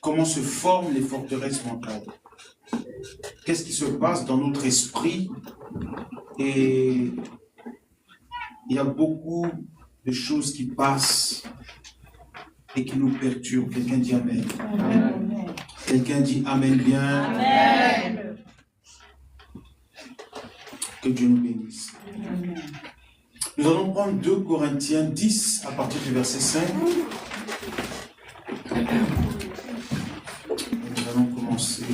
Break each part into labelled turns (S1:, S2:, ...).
S1: comment se forment les forteresses mentales. Qu'est-ce qui se passe dans notre esprit? Et il y a beaucoup de choses qui passent et qui nous perturbent. Quelqu'un dit Amen. Amen. Quelqu'un dit Amen bien. Amen. Que Dieu nous bénisse. Amen. Nous allons prendre 2 Corinthiens 10 à partir du verset 5. Nous allons commencer.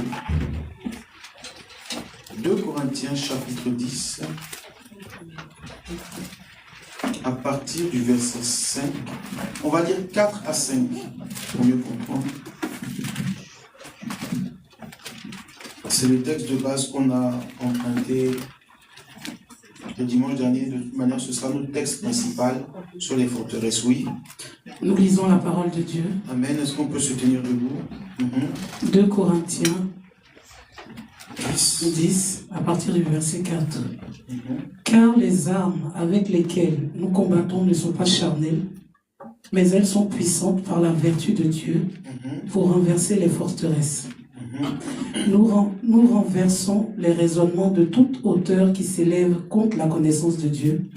S1: 2 Corinthiens chapitre 10 à partir du verset 5. On va dire 4 à 5 pour mieux comprendre. C'est le texte de base qu'on a emprunté le dimanche dernier. De toute manière, ce sera notre texte principal sur les forteresses. Oui.
S2: Nous lisons la parole de Dieu.
S1: Amen. Est-ce qu'on peut se tenir debout?
S2: 2 Corinthiens 10, à partir du verset 4. Car les armes avec lesquelles nous combattons ne sont pas charnelles, mais elles sont puissantes par la vertu de Dieu pour renverser les forteresses. Nous renversons les raisonnements de toute hauteur qui s'élève contre la connaissance de Dieu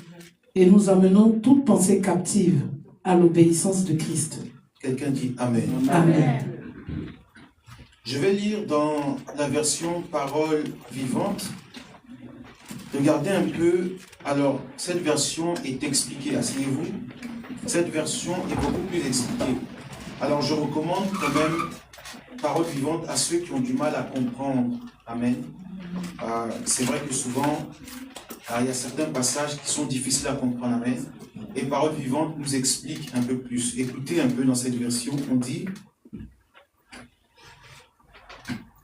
S2: et nous amenons toute pensée captive à l'obéissance de Christ.
S1: Quelqu'un dit Amen.
S2: Amen.
S1: Je vais lire dans la version Parole vivante. Regardez un peu. Alors, cette version est expliquée. Asseyez-vous. Cette version est beaucoup plus expliquée. Alors, je recommande quand même Parole vivante à ceux qui ont du mal à comprendre. Amen. C'est vrai que souvent, il y a certains passages qui sont difficiles à comprendre. Amen. Et Parole vivante nous explique un peu plus. Écoutez un peu dans cette version. On dit,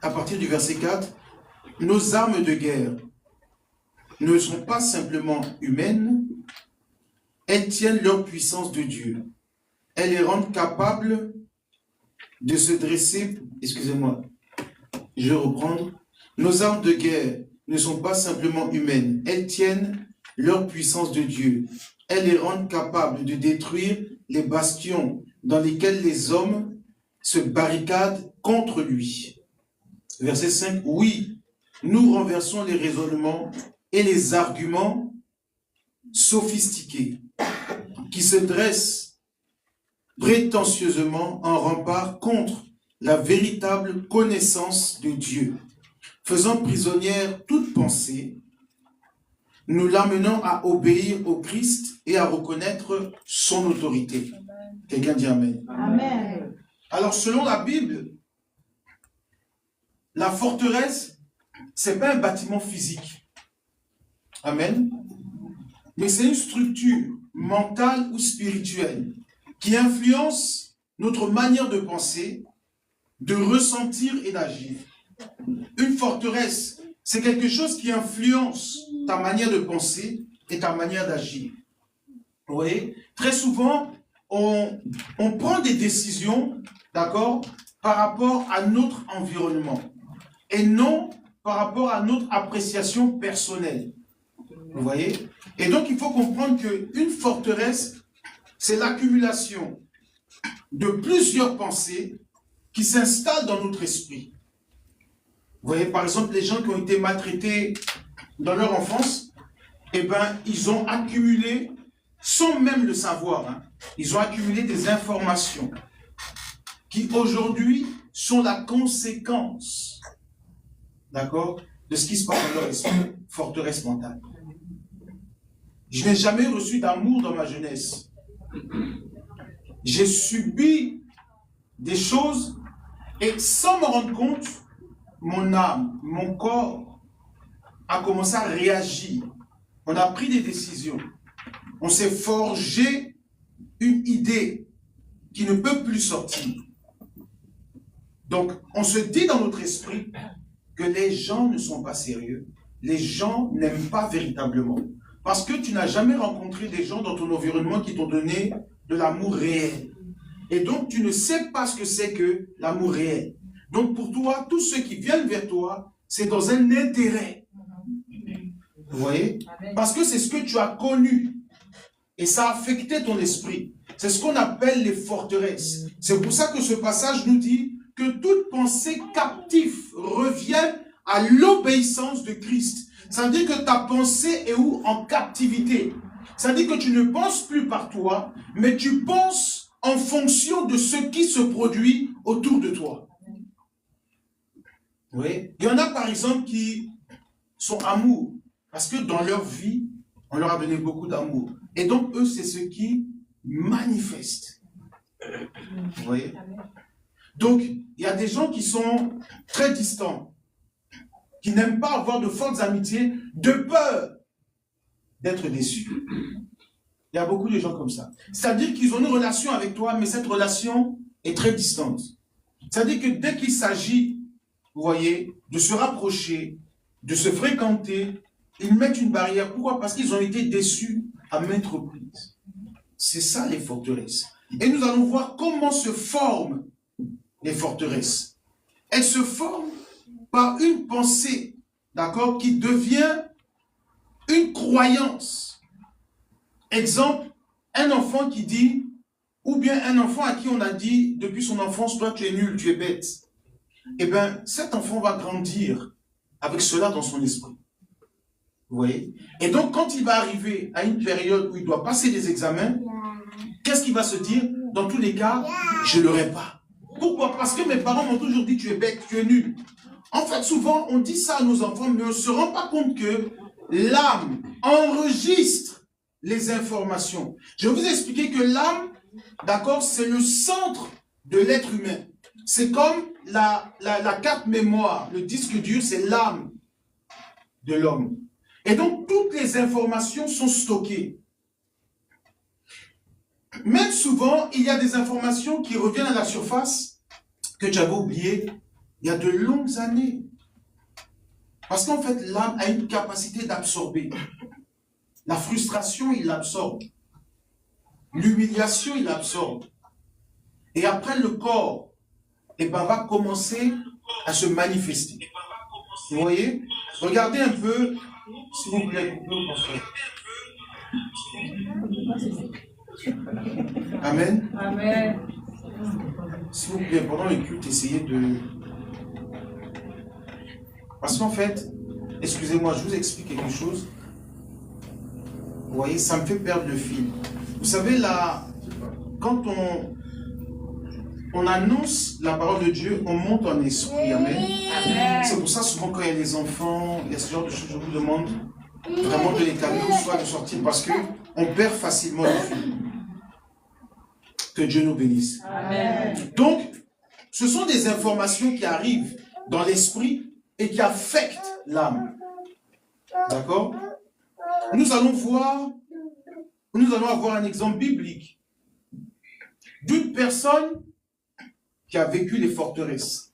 S1: à partir du verset 4, « Nos armes de guerre ne sont pas simplement humaines, elles tiennent leur puissance de Dieu. Elles les rendent capables de se dresser... » Excusez-moi, je vais reprendre. « Nos armes de guerre ne sont pas simplement humaines, elles tiennent leur puissance de Dieu. Elles les rendent capables de détruire les bastions dans lesquels les hommes se barricadent contre lui. » Verset 5, « Oui, nous renversons les raisonnements et les arguments sophistiqués qui se dressent prétentieusement en rempart contre la véritable connaissance de Dieu. Faisant prisonnière toute pensée, nous l'amenons à obéir au Christ et à reconnaître son autorité. » Quelqu'un dit Amen.
S3: Amen.
S1: Alors, selon la Bible, la forteresse, ce n'est pas un bâtiment physique. Amen. Mais c'est une structure mentale ou spirituelle qui influence notre manière de penser, de ressentir et d'agir. Une forteresse, c'est quelque chose qui influence ta manière de penser et ta manière d'agir. Vous voyez, très souvent, on prend des décisions, d'accord, par rapport à notre environnement et non par rapport à notre appréciation personnelle. Vous voyez? Et donc, il faut comprendre qu'une forteresse, c'est l'accumulation de plusieurs pensées qui s'installent dans notre esprit. Vous voyez, par exemple, les gens qui ont été maltraités dans leur enfance, eh bien, ils ont accumulé, sans même le savoir, ils ont accumulé des informations qui aujourd'hui sont la conséquence, d'accord, de ce qui se passe dans leur esprit, forteresse mentale. Je n'ai jamais reçu d'amour dans ma jeunesse. J'ai subi des choses et sans me rendre compte, mon âme, mon corps a commencé à réagir. On a pris des décisions. On s'est forgé une idée qui ne peut plus sortir. Donc, on se dit dans notre esprit que les gens ne sont pas sérieux. Les gens n'aiment pas véritablement. Parce que tu n'as jamais rencontré des gens dans ton environnement qui t'ont donné de l'amour réel. Et donc, tu ne sais pas ce que c'est que l'amour réel. Donc, pour toi, tous ceux qui viennent vers toi, c'est dans un intérêt. Vous voyez? Parce que c'est ce que tu as connu. Et ça a affecté ton esprit. C'est ce qu'on appelle les forteresses. C'est pour ça que ce passage nous dit, que toute pensée captive revienne à l'obéissance de Christ. Ça veut dire que ta pensée est où? En captivité. Ça veut dire que tu ne penses plus par toi, mais tu penses en fonction de ce qui se produit autour de toi. Oui. Il y en a par exemple qui sont amour, parce que dans leur vie, on leur a donné beaucoup d'amour. Et donc eux, c'est ce qui manifeste. Vous voyez? Donc, il y a des gens qui sont très distants, qui n'aiment pas avoir de fortes amitiés, de peur d'être déçus. Il y a beaucoup de gens comme ça. C'est-à-dire qu'ils ont une relation avec toi, mais cette relation est très distante. C'est-à-dire que dès qu'il s'agit, vous voyez, de se rapprocher, de se fréquenter, ils mettent une barrière. Pourquoi? Parce qu'ils ont été déçus à maintes reprises. C'est ça les forteresses. Et nous allons voir comment se forment les forteresses. Elles se forment par une pensée, d'accord, qui devient une croyance. Exemple, un enfant qui dit, ou bien un enfant à qui on a dit depuis son enfance, toi tu es nul, tu es bête. Eh bien, cet enfant va grandir avec cela dans son esprit. Vous voyez? Et donc, quand il va arriver à une période où il doit passer des examens, qu'est-ce qu'il va se dire? Dans tous les cas, je ne l'aurai pas. Pourquoi? Parce que mes parents m'ont toujours dit, tu es bête, tu es nul. En fait, souvent, on dit ça à nos enfants, mais on ne se rend pas compte que l'âme enregistre les informations. Je vais vous expliquer que l'âme, d'accord, c'est le centre de l'être humain. C'est comme la carte mémoire, le disque dur, c'est l'âme de l'homme. Et donc, toutes les informations sont stockées. Même souvent, il y a des informations qui reviennent à la surface que tu avais oubliées il y a de longues années. Parce qu'en fait, l'âme a une capacité d'absorber. La frustration, il l'absorbe. L'humiliation, il l'absorbe. Et après, le corps, eh ben, va commencer à se manifester. Vous voyez? Regardez un peu, s'il vous plaît, Amen.
S3: Amen.
S1: S'il vous plaît, pendant le culte, essayez de... Parce qu'en fait, excusez-moi, je vous explique quelque chose. Vous voyez, ça me fait perdre le fil. Vous savez, là, quand on annonce la parole de Dieu, on monte en esprit. Amen.
S3: Amen.
S1: C'est pour ça, souvent, quand il y a les enfants, il y a ce genre de choses, je vous demande vraiment de les calmer ou soit de sortir parce qu'on perd facilement le fil. Que Dieu nous bénisse.
S3: Amen.
S1: Donc, ce sont des informations qui arrivent dans l'esprit et qui affectent l'âme. D'accord? Nous allons avoir un exemple biblique d'une personne qui a vécu les forteresses,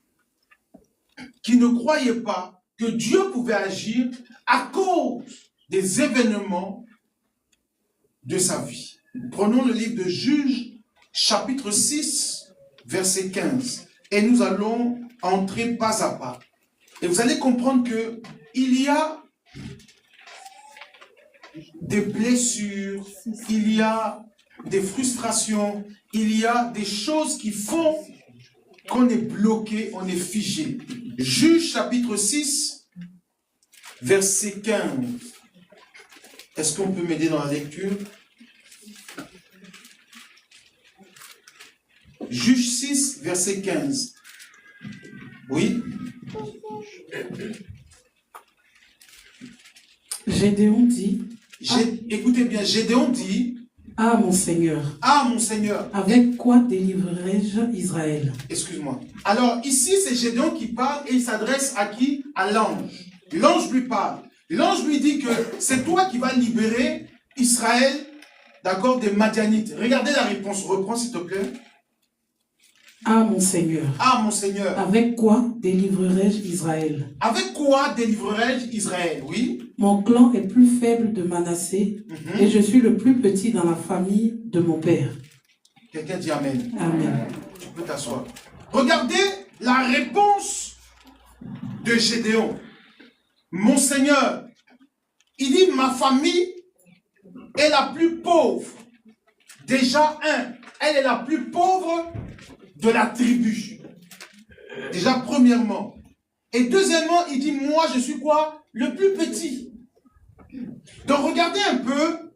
S1: qui ne croyait pas que Dieu pouvait agir à cause des événements de sa vie. Prenons le livre de Juges, chapitre 6, verset 15. Et nous allons entrer pas à pas. Et vous allez comprendre que il y a des blessures, il y a des frustrations, il y a des choses qui font qu'on est bloqué, on est figé. Juges chapitre 6, verset 15. Est-ce qu'on peut m'aider dans la lecture? Juges 6, verset 15. Oui?
S2: Gédéon dit,
S1: Écoutez bien, Gédéon dit,
S2: ah mon Seigneur,
S1: ah mon Seigneur,
S2: avec quoi délivrerai-je Israël?
S1: excuse-moi. Alors ici, c'est Gédéon qui parle et il s'adresse à qui? À l'ange. L'ange lui parle. L'ange lui dit que c'est toi qui vas libérer Israël, d'accord, des Madianites. Regardez la réponse. Reprends s'il te plaît.
S2: Ah mon Seigneur,
S1: Ah mon Seigneur,
S2: avec quoi délivrerai-je Israël?
S1: avec quoi délivrerai-je Israël? Oui.
S2: Mon clan est plus faible de Manassé et je suis le plus petit dans la famille de mon père.
S1: Quelqu'un dit Amen.
S2: Amen.
S1: Tu peux t'asseoir. Regardez la réponse de Gédéon. Mon Seigneur, il dit ma famille est la plus pauvre. Déjà, elle est la plus pauvre de la tribu. Déjà, premièrement. Et deuxièmement, il dit, moi, je suis quoi? Le plus petit. Donc, regardez un peu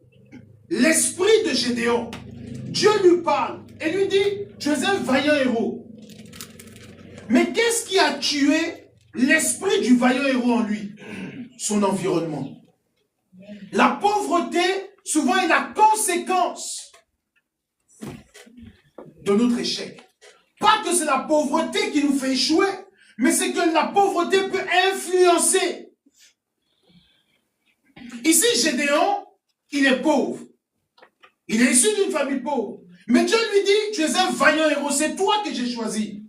S1: l'esprit de Gédéon. Dieu lui parle et lui dit, tu es un vaillant héros. Mais qu'est-ce qui a tué l'esprit du vaillant héros en lui? Son environnement. La pauvreté, souvent, est la conséquence de notre échec. Pas que c'est la pauvreté qui nous fait échouer, mais c'est que la pauvreté peut influencer. Ici, Gédéon, il est pauvre. Il est issu d'une famille pauvre. Mais Dieu lui dit, tu es un vaillant héros, c'est toi que j'ai choisi.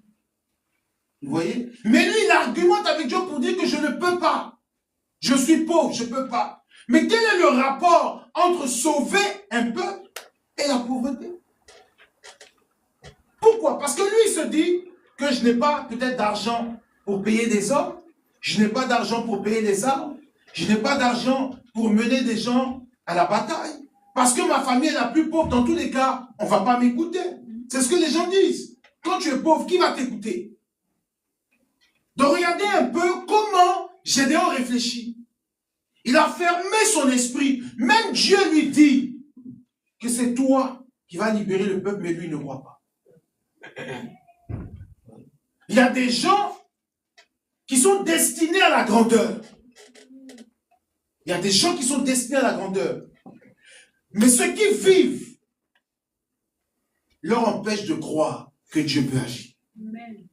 S1: Vous voyez? Mais lui, il argumente avec Dieu pour dire que je ne peux pas. Je suis pauvre, je ne peux pas. Mais quel est le rapport entre sauver un peuple et la pauvreté? Pourquoi? Parce que lui, il se dit que je n'ai pas peut-être d'argent pour payer des hommes, je n'ai pas d'argent pour payer les armes, je n'ai pas d'argent pour mener des gens à la bataille. Parce que ma famille est la plus pauvre, dans tous les cas, on ne va pas m'écouter. C'est ce que les gens disent. Quand tu es pauvre, qui va t'écouter? Donc regardez un peu comment Gédéon réfléchit. Il a fermé son esprit. Même Dieu lui dit que c'est toi qui vas libérer le peuple, mais lui ne croit pas. Il y a des gens qui sont destinés à la grandeur. Il y a des gens qui sont destinés à la grandeur. Mais ceux qui vivent leur empêchent de croire que Dieu peut agir. Amen.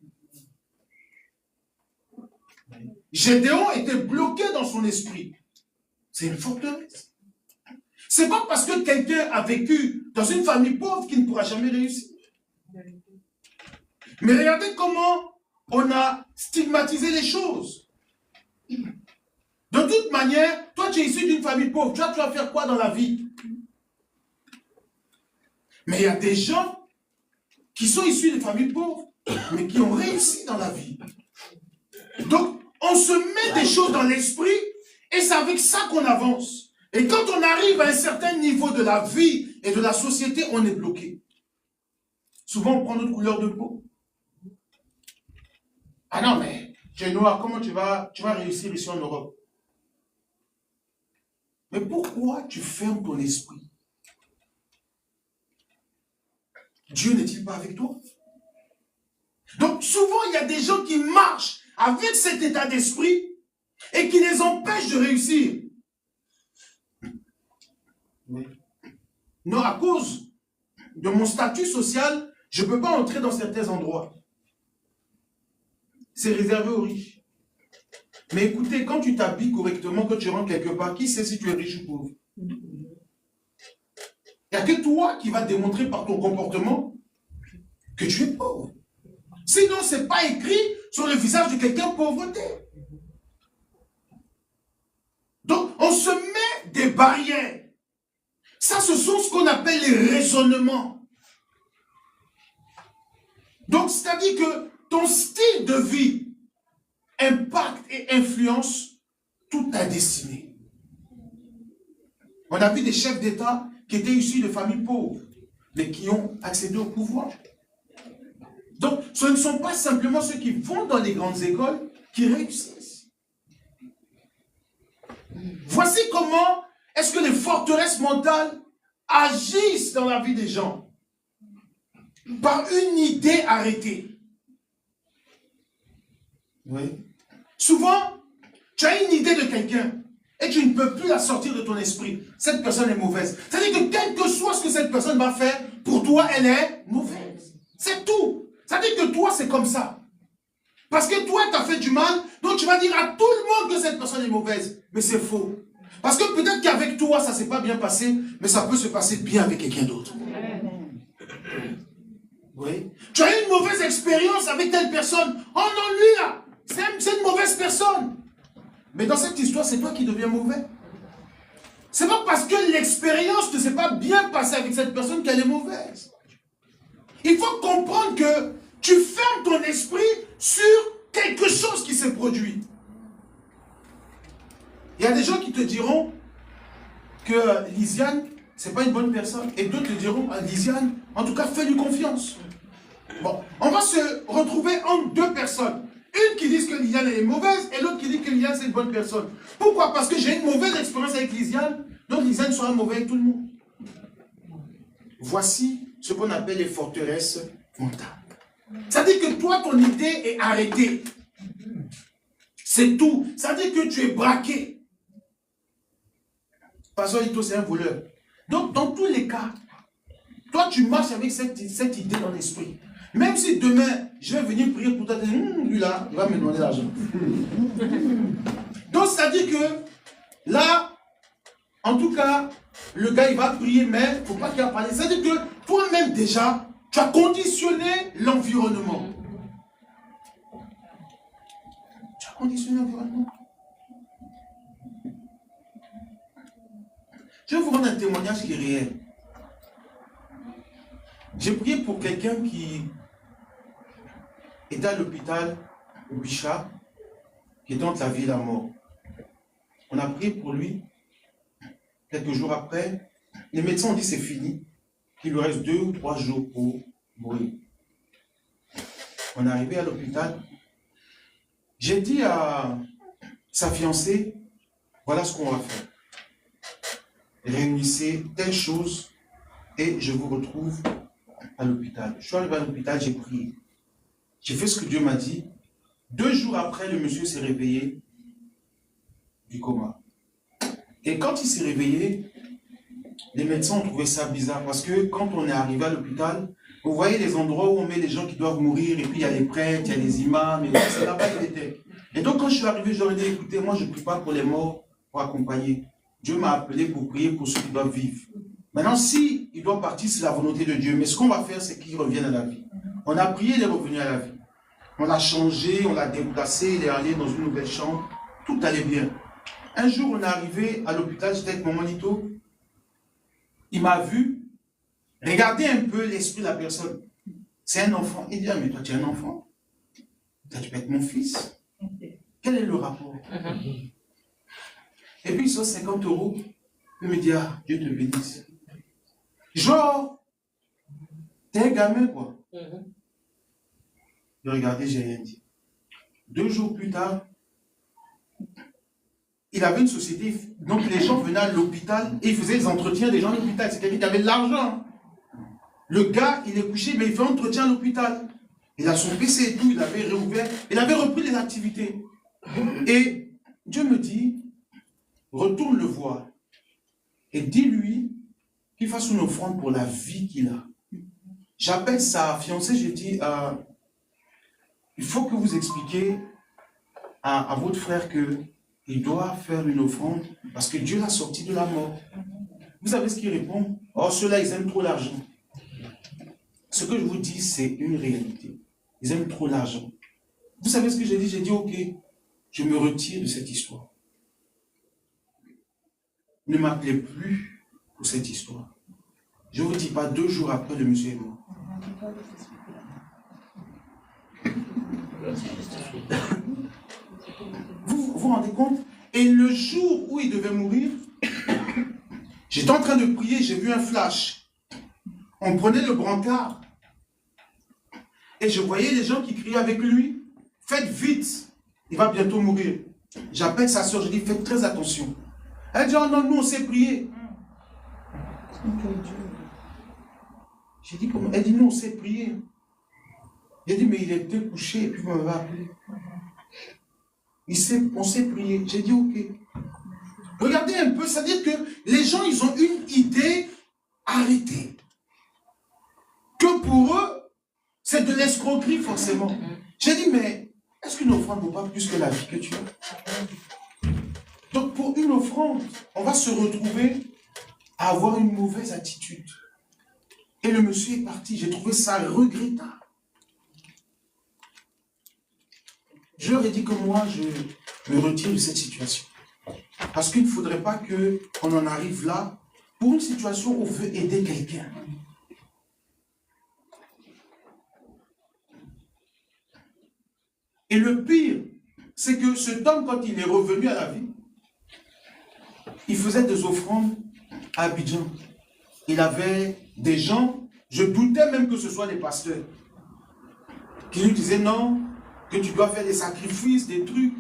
S1: Gédéon était bloqué dans son esprit. C'est une forteresse. C'est pas parce que quelqu'un a vécu dans une famille pauvre qu'il ne pourra jamais réussir. Mais regardez comment on a stigmatisé les choses. De toute manière, toi tu es issu d'une famille pauvre, tu vas faire quoi dans la vie? Mais il y a des gens qui sont issus de familles pauvres, mais qui ont réussi dans la vie. Donc, on se met des choses dans l'esprit, et c'est avec ça qu'on avance. Et quand on arrive à un certain niveau de la vie et de la société, on est bloqué. Souvent, on prend notre couleur de peau. Ah non, mais tu es noir, comment tu vas réussir ici en Europe? Mais pourquoi tu fermes ton esprit? Dieu n'est-il pas avec toi? Donc souvent, il y a des gens qui marchent avec cet état d'esprit et qui les empêchent de réussir. Non, à cause de mon statut social, je ne peux pas entrer dans certains endroits. C'est réservé aux riches. Mais écoutez, quand tu t'habilles correctement, quand tu rentres quelque part, qui sait si tu es riche ou pauvre? Il n'y a que toi qui vas démontrer par ton comportement que tu es pauvre. Sinon, ce n'est pas écrit sur le visage de quelqu'un pauvreté. Donc, on se met des barrières. Ça, ce sont ce qu'on appelle les raisonnements. Donc, c'est-à-dire que ton style de vie impacte et influence toute ta destinée. On a vu des chefs d'État qui étaient issus de familles pauvres, mais qui ont accédé au pouvoir. Donc, ce ne sont pas simplement ceux qui vont dans les grandes écoles qui réussissent. Voici comment est-ce que les forteresses mentales agissent dans la vie des gens. Par une idée arrêtée. Oui. Souvent, tu as une idée de quelqu'un et tu ne peux plus la sortir de ton esprit. Cette personne est mauvaise. C'est-à-dire que quel que soit ce que cette personne va faire, pour toi, elle est mauvaise. C'est tout. C'est-à-dire que toi, c'est comme ça. Parce que toi, tu as fait du mal, donc tu vas dire à tout le monde que cette personne est mauvaise. Mais c'est faux. Parce que peut-être qu'avec toi, ça ne s'est pas bien passé, mais ça peut se passer bien avec quelqu'un d'autre. Oui. Tu as eu une mauvaise expérience avec telle personne. Oh non, lui là, c'est une mauvaise personne. Mais dans cette histoire, c'est toi qui deviens mauvais. C'est pas parce que l'expérience ne s'est pas bien passée avec cette personne qu'elle est mauvaise. Il faut comprendre que tu fermes ton esprit sur quelque chose qui s'est produit. Il y a des gens qui te diront que Lisiane, c'est pas une bonne personne. Et d'autres te diront, Lisiane, en tout cas, fais-lui confiance. Bon, on va se retrouver entre deux personnes. personnes. Une qui dit que Lisiane est mauvaise et l'autre qui dit que Lisiane c'est une bonne personne. Pourquoi? Parce que j'ai une mauvaise expérience avec Lisiane, donc Lisiane sera mauvaise avec tout le monde. Voici ce qu'on appelle les forteresses mentales. C'est-à-dire que toi, ton idée est arrêtée. C'est tout. C'est-à-dire que tu es braqué. Pasteur Ito, c'est un voleur. Donc, dans tous les cas, toi, tu marches avec cette idée dans l'esprit. Même si demain, je vais venir prier pour toi, lui là, il va me demander l'argent. Donc, c'est-à-dire que là, en tout cas, le gars, il va prier, mais il ne faut pas qu'il a parlé. C'est-à-dire que toi-même, déjà, tu as conditionné l'environnement. Tu as conditionné l'environnement. Je vais vous rendre un témoignage qui est réel. J'ai prié pour quelqu'un qui était à l'hôpital au Bichat, qui est entre la vie et la mort. On a prié pour lui. Quelques jours après, les médecins ont dit c'est fini, qu'il lui reste 2 ou 3 jours pour mourir. On est arrivé à l'hôpital. J'ai dit à sa fiancée, voilà ce qu'on va faire. Réunissez telle chose et je vous retrouve à l'hôpital. Je suis arrivé à l'hôpital, j'ai prié. J'ai fait ce que Dieu m'a dit. 2 jours après, le monsieur s'est réveillé du coma. Et quand il s'est réveillé, les médecins ont trouvé ça bizarre parce que quand on est arrivé à l'hôpital, vous voyez les endroits où on met les gens qui doivent mourir et puis il y a les prêtres, il y a les imams, et c'est là-bas qu'il était. Et donc quand je suis arrivé, je leur ai dit, écoutez, moi je ne prie pas pour les morts, pour accompagner. Dieu m'a appelé pour prier pour ceux qui doivent vivre. Maintenant, si il doit partir, c'est la volonté de Dieu. Mais ce qu'on va faire, c'est qu'il revienne à la vie. On a prié, il est revenu à la vie. On l'a changé, on l'a déplacé, il est allé dans une nouvelle chambre. Tout allait bien. Un jour, on est arrivé à l'hôpital, j'étais avec mon monito. Il m'a vu. Regardez un peu l'esprit de la personne. C'est un enfant. Il dit, ah, mais toi, tu es un enfant. Toi, tu peux être mon fils. Quel est le rapport? Et puis, il sort 50 €. Il me dit, ah, Dieu te bénisse. Genre, t'es un gamin, quoi. Je regardais, j'ai rien dit. 2 jours plus tard, il avait une société, donc les gens venaient à l'hôpital et il faisait des entretiens des gens à l'hôpital. C'est quelqu'un qui avait de l'argent. Le gars, il est couché, mais il fait un entretien à l'hôpital. Il a son PC et tout, il avait réouvert, il avait repris les activités. Et Dieu me dit, retourne le voir et dis-lui qu'il fasse une offrande pour la vie qu'il a. J'appelle sa fiancée, je dis, il faut que vous expliquiez à votre frère qu'il doit faire une offrande parce que Dieu l'a sorti de la mort. Vous savez ce qu'il répond? Oh, ceux-là, ils aiment trop l'argent. Ce que je vous dis, c'est une réalité. Ils aiment trop l'argent. Vous savez ce que j'ai dit? J'ai dit, ok, je me retire de cette histoire. Ne m'appelez plus pour cette histoire. Je ne vous dis pas, 2 jours après, le monsieur est mort. Vous vous rendez compte? Et le jour où il devait mourir, j'étais en train de prier, j'ai vu un flash. On prenait le brancard. Et je voyais les gens qui criaient avec lui. Faites vite, il va bientôt mourir. J'appelle sa soeur, je dis, faites très attention. Elle dit, oh non, nous on sait prier. J'ai dit, comment? Elle dit, nous on sait prier. J'ai dit, mais il était couché et puis vous m'avez appelé. On sait prier. J'ai dit, ok. Regardez un peu, c'est-à-dire que les gens, ils ont une idée arrêtée. Que pour eux, c'est de l'escroquerie forcément. J'ai dit, mais est-ce qu'une offrande ne vaut pas plus que la vie que tu as? Donc pour une offrande, on va se retrouver à avoir une mauvaise attitude. Et le monsieur est parti. J'ai trouvé ça regrettable. Je leur ai dit que moi, je me retire de cette situation. Parce qu'il ne faudrait pas qu'on en arrive là pour une situation où on veut aider quelqu'un. Et le pire, c'est que cet homme, quand il est revenu à la vie, il faisait des offrandes à Abidjan. Il avait des gens, je doutais même que ce soit des pasteurs, qui lui disaient non, que tu dois faire des sacrifices, des trucs.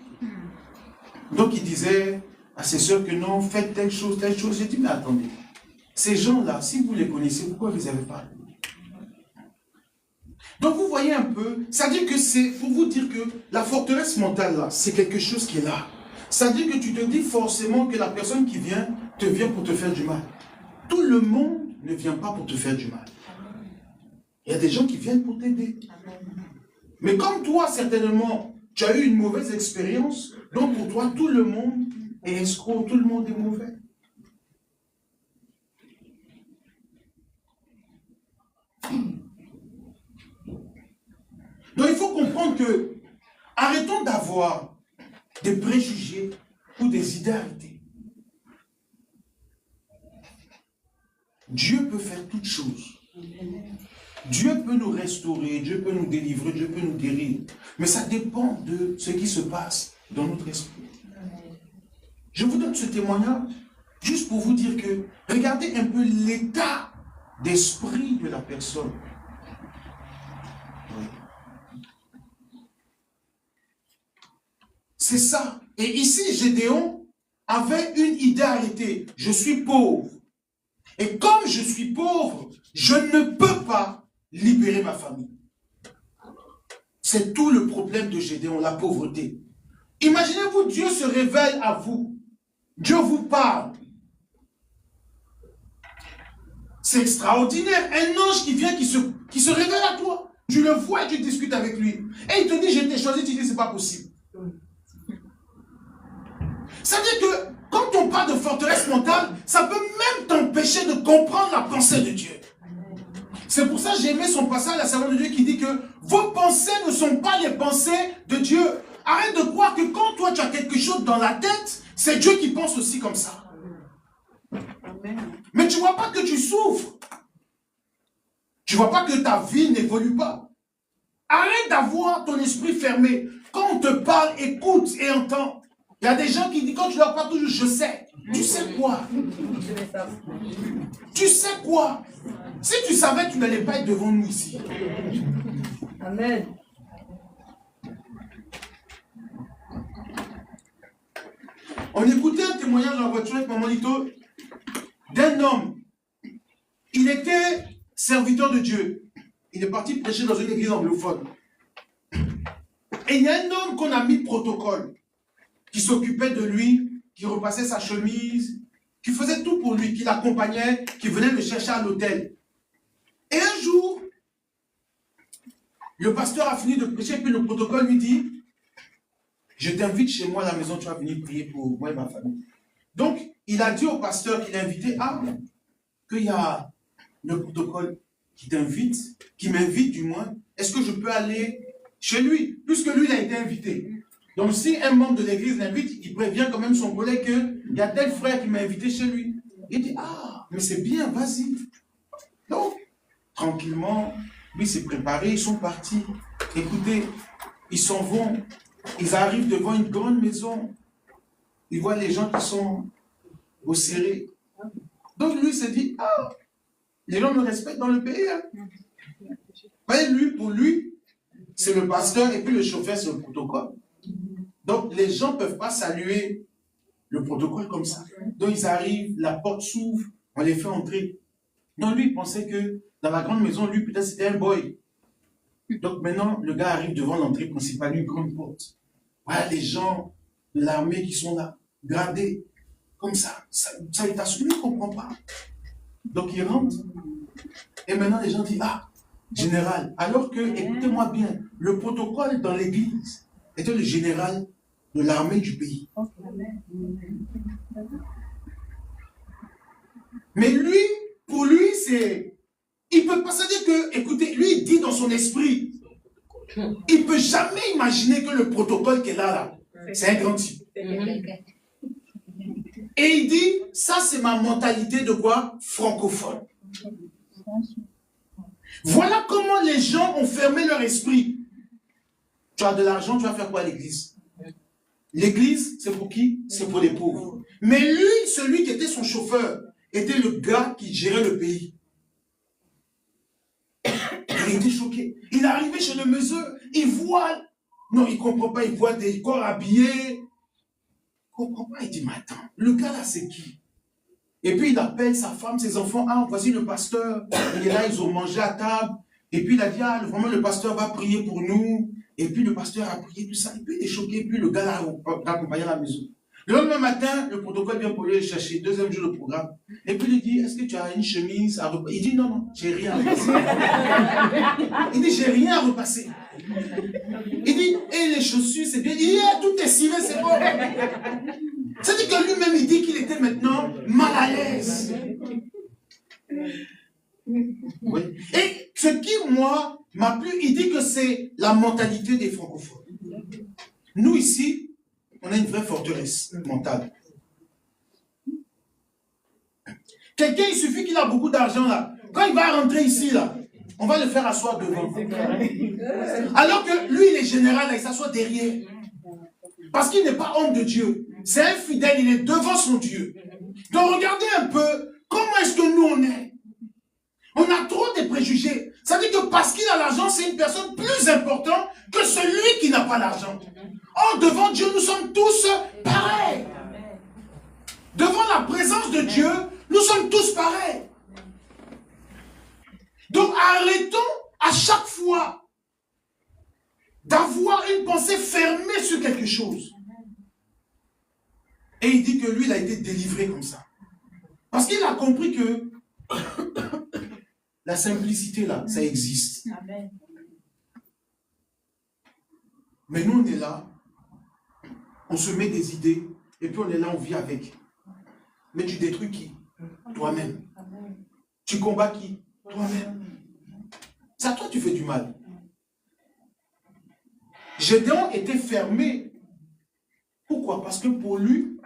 S1: Donc il disait à ses sœurs que non, faites telle chose, telle chose. J'ai dit, mais attendez, ces gens-là, si vous les connaissez, pourquoi vous n'avez pas? Donc vous voyez un peu, ça dit que c'est pour vous dire que la forteresse mentale là, c'est quelque chose qui est là. Ça dit que tu te dis forcément que la personne qui vient, te vient pour te faire du mal. Tout le monde ne vient pas pour te faire du mal. Il y a des gens qui viennent pour t'aider. Mais comme toi, certainement, tu as eu une mauvaise expérience, donc pour toi, tout le monde est escroc, tout le monde est mauvais. Donc il faut comprendre que arrêtons d'avoir des préjugés ou des idées arrêtées. Dieu peut faire toutes choses. Dieu peut nous restaurer, Dieu peut nous délivrer, Dieu peut nous guérir. Mais ça dépend de ce qui se passe dans notre esprit. Je vous donne ce témoignage juste pour vous dire que regardez un peu l'état d'esprit de la personne. C'est ça. Et ici, Gédéon avait une idée arrêtée. Je suis pauvre. Et comme je suis pauvre, je ne peux pas libérer ma famille. C'est tout le problème de Gédéon, la pauvreté. Imaginez-vous, Dieu se révèle à vous. Dieu vous parle. C'est extraordinaire. Un ange qui vient, qui se révèle à toi. Tu le vois et tu discutes avec lui. Et il te dit, je t'ai choisi, tu dis, c'est pas possible. Ça veut dire que quand on parle de forteresse mentale, ça peut même t'empêcher de comprendre la pensée de Dieu. C'est pour ça que j'ai aimé son passage à la servante de Dieu qui dit que vos pensées ne sont pas les pensées de Dieu. Arrête de croire que quand toi tu as quelque chose dans la tête, c'est Dieu qui pense aussi comme ça. Mais tu ne vois pas que tu souffres. Tu ne vois pas que ta vie n'évolue pas. Arrête d'avoir ton esprit fermé. Quand on te parle, écoute et entends. Il y a des gens qui disent, quand tu leur parles toujours, je sais. Tu sais quoi? Tu sais quoi? Si tu savais, tu n'allais pas être devant nous ici.
S3: Amen.
S1: On écoutait un témoignage en voiture avec Maman Lito d'un homme. Il était serviteur de Dieu. Il est parti prêcher dans une église anglophone. Et il y a un homme qu'on a mis protocole, qui s'occupait de lui, qui repassait sa chemise, qui faisait tout pour lui, qui l'accompagnait, qui venait le chercher à l'hôtel. Et un jour, le pasteur a fini de prêcher, puis le protocole lui dit, je t'invite chez moi à la maison, tu vas venir prier pour moi et ma famille. Donc, il a dit au pasteur qu'il l'invitait, qu'il y a le protocole qui t'invite, qui m'invite du moins, est-ce que je peux aller chez lui, puisque lui, il a été invité. Donc, si un membre de l'église l'invite, il prévient quand même son collègue qu'il y a tel frère qui m'a invité chez lui. Il dit, mais c'est bien, vas-y. Donc, tranquillement, lui s'est préparé, ils sont partis. Écoutez, ils s'en vont, ils arrivent devant une grande maison. Ils voient les gens qui sont au serré. Donc, lui s'est dit, les gens me respectent dans le pays. Mais lui, pour lui, c'est le pasteur et puis le chauffeur, c'est le protocole. Donc, les gens ne peuvent pas saluer le protocole comme ça. Donc, ils arrivent, la porte s'ouvre, on les fait entrer. Donc, lui, il pensait que dans la grande maison, lui, peut-être c'était un boy. Donc, maintenant, le gars arrive devant l'entrée principale, une grande porte. Voilà les gens de l'armée qui sont là, gradés, comme ça. Ça est assuré, il ne comprend pas. Donc, il rentre. Et maintenant, les gens disent, général. Alors que, écoutez-moi bien, le protocole dans l'église était le général de l'armée du pays. Mais lui, pour lui, il peut pas se dire que, écoutez, lui, il dit dans son esprit, il ne peut jamais imaginer que le protocole qui est là, c'est un grand type. Et il dit, ça c'est ma mentalité de quoi? Francophone. Voilà comment les gens ont fermé leur esprit. Tu as de l'argent, tu vas faire quoi à l'église? L'église, c'est pour qui? C'est pour les pauvres. Mais lui, celui qui était son chauffeur, était le gars qui gérait le pays. Il était choqué. Il est arrivé chez le meseux, il voit Non, il ne comprend pas, il voit des corps habillés. Il ne comprend pas, il dit, mais attends, le gars là, c'est qui? Et puis il appelle sa femme, ses enfants, ah, voici le pasteur. Il est là, ils ont mangé à table. Et puis il a dit, ah, vraiment, le pasteur va prier pour nous. Et puis le pasteur a prié, tout ça. Et puis il est choqué, et puis le gars l'a accompagné à la maison. Le lendemain matin, le protocole vient pour lui chercher, deuxième jour de programme. Et puis il lui dit, est-ce que tu as une chemise à repasser? Il dit, non, non, j'ai rien à repasser. Il dit, j'ai rien à repasser. Il dit, et les chaussures, c'est bien. Il dit, tout est ciré, c'est bon. C'est-à-dire que lui-même, il dit qu'il était maintenant mal à l'aise. Oui. Et ce qui, moi, m'a plu, il dit que c'est la mentalité des francophones. Nous, ici, on a une vraie forteresse mentale. Quelqu'un, il suffit qu'il a beaucoup d'argent là. Quand il va rentrer ici, là, on va le faire asseoir devant. Alors que lui, il est général, là, il s'assoit derrière. Parce qu'il n'est pas homme de Dieu. C'est un fidèle, il est devant son Dieu. Donc regardez un peu, comment est-ce que nous on est? On a trop de préjugés. Ça veut dire que parce qu'il a l'argent, c'est une personne plus importante que celui qui n'a pas l'argent. Or, devant Dieu, nous sommes tous pareils. Devant la présence de Dieu, nous sommes tous pareils. Donc arrêtons à chaque fois d'avoir une pensée fermée sur quelque chose. Et il dit que lui, il a été délivré comme ça. Parce qu'il a compris que la simplicité, là, ça existe.
S3: Amen.
S1: Mais nous, on est là, on se met des idées, et puis on est là, on vit avec. Mais tu détruis qui? Toi-même. Tu combats qui? Toi-même. C'est à toi que tu fais du mal. Gédéon était fermé. Pourquoi? Parce que pour lui,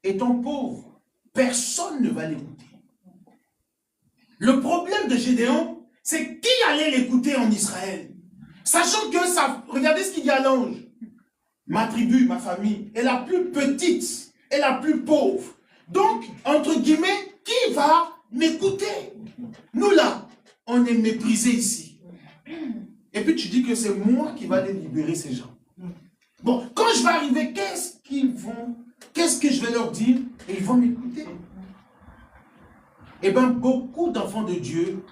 S1: étant pauvre, personne ne va l'écouter. Le problème de Gédéon, c'est qui allait l'écouter en Israël? Sachant que ça, regardez ce qu'il dit à l'ange. Ma tribu, ma famille, est la plus petite et la plus pauvre. Donc, entre guillemets, qui va m'écouter? Nous là, on est méprisés ici. Et puis tu dis que c'est moi qui va les libérer, ces gens. Bon, quand je vais arriver, qu'est-ce que je vais leur dire? Et ils vont m'écouter. Eh bien, beaucoup d'enfants de Dieu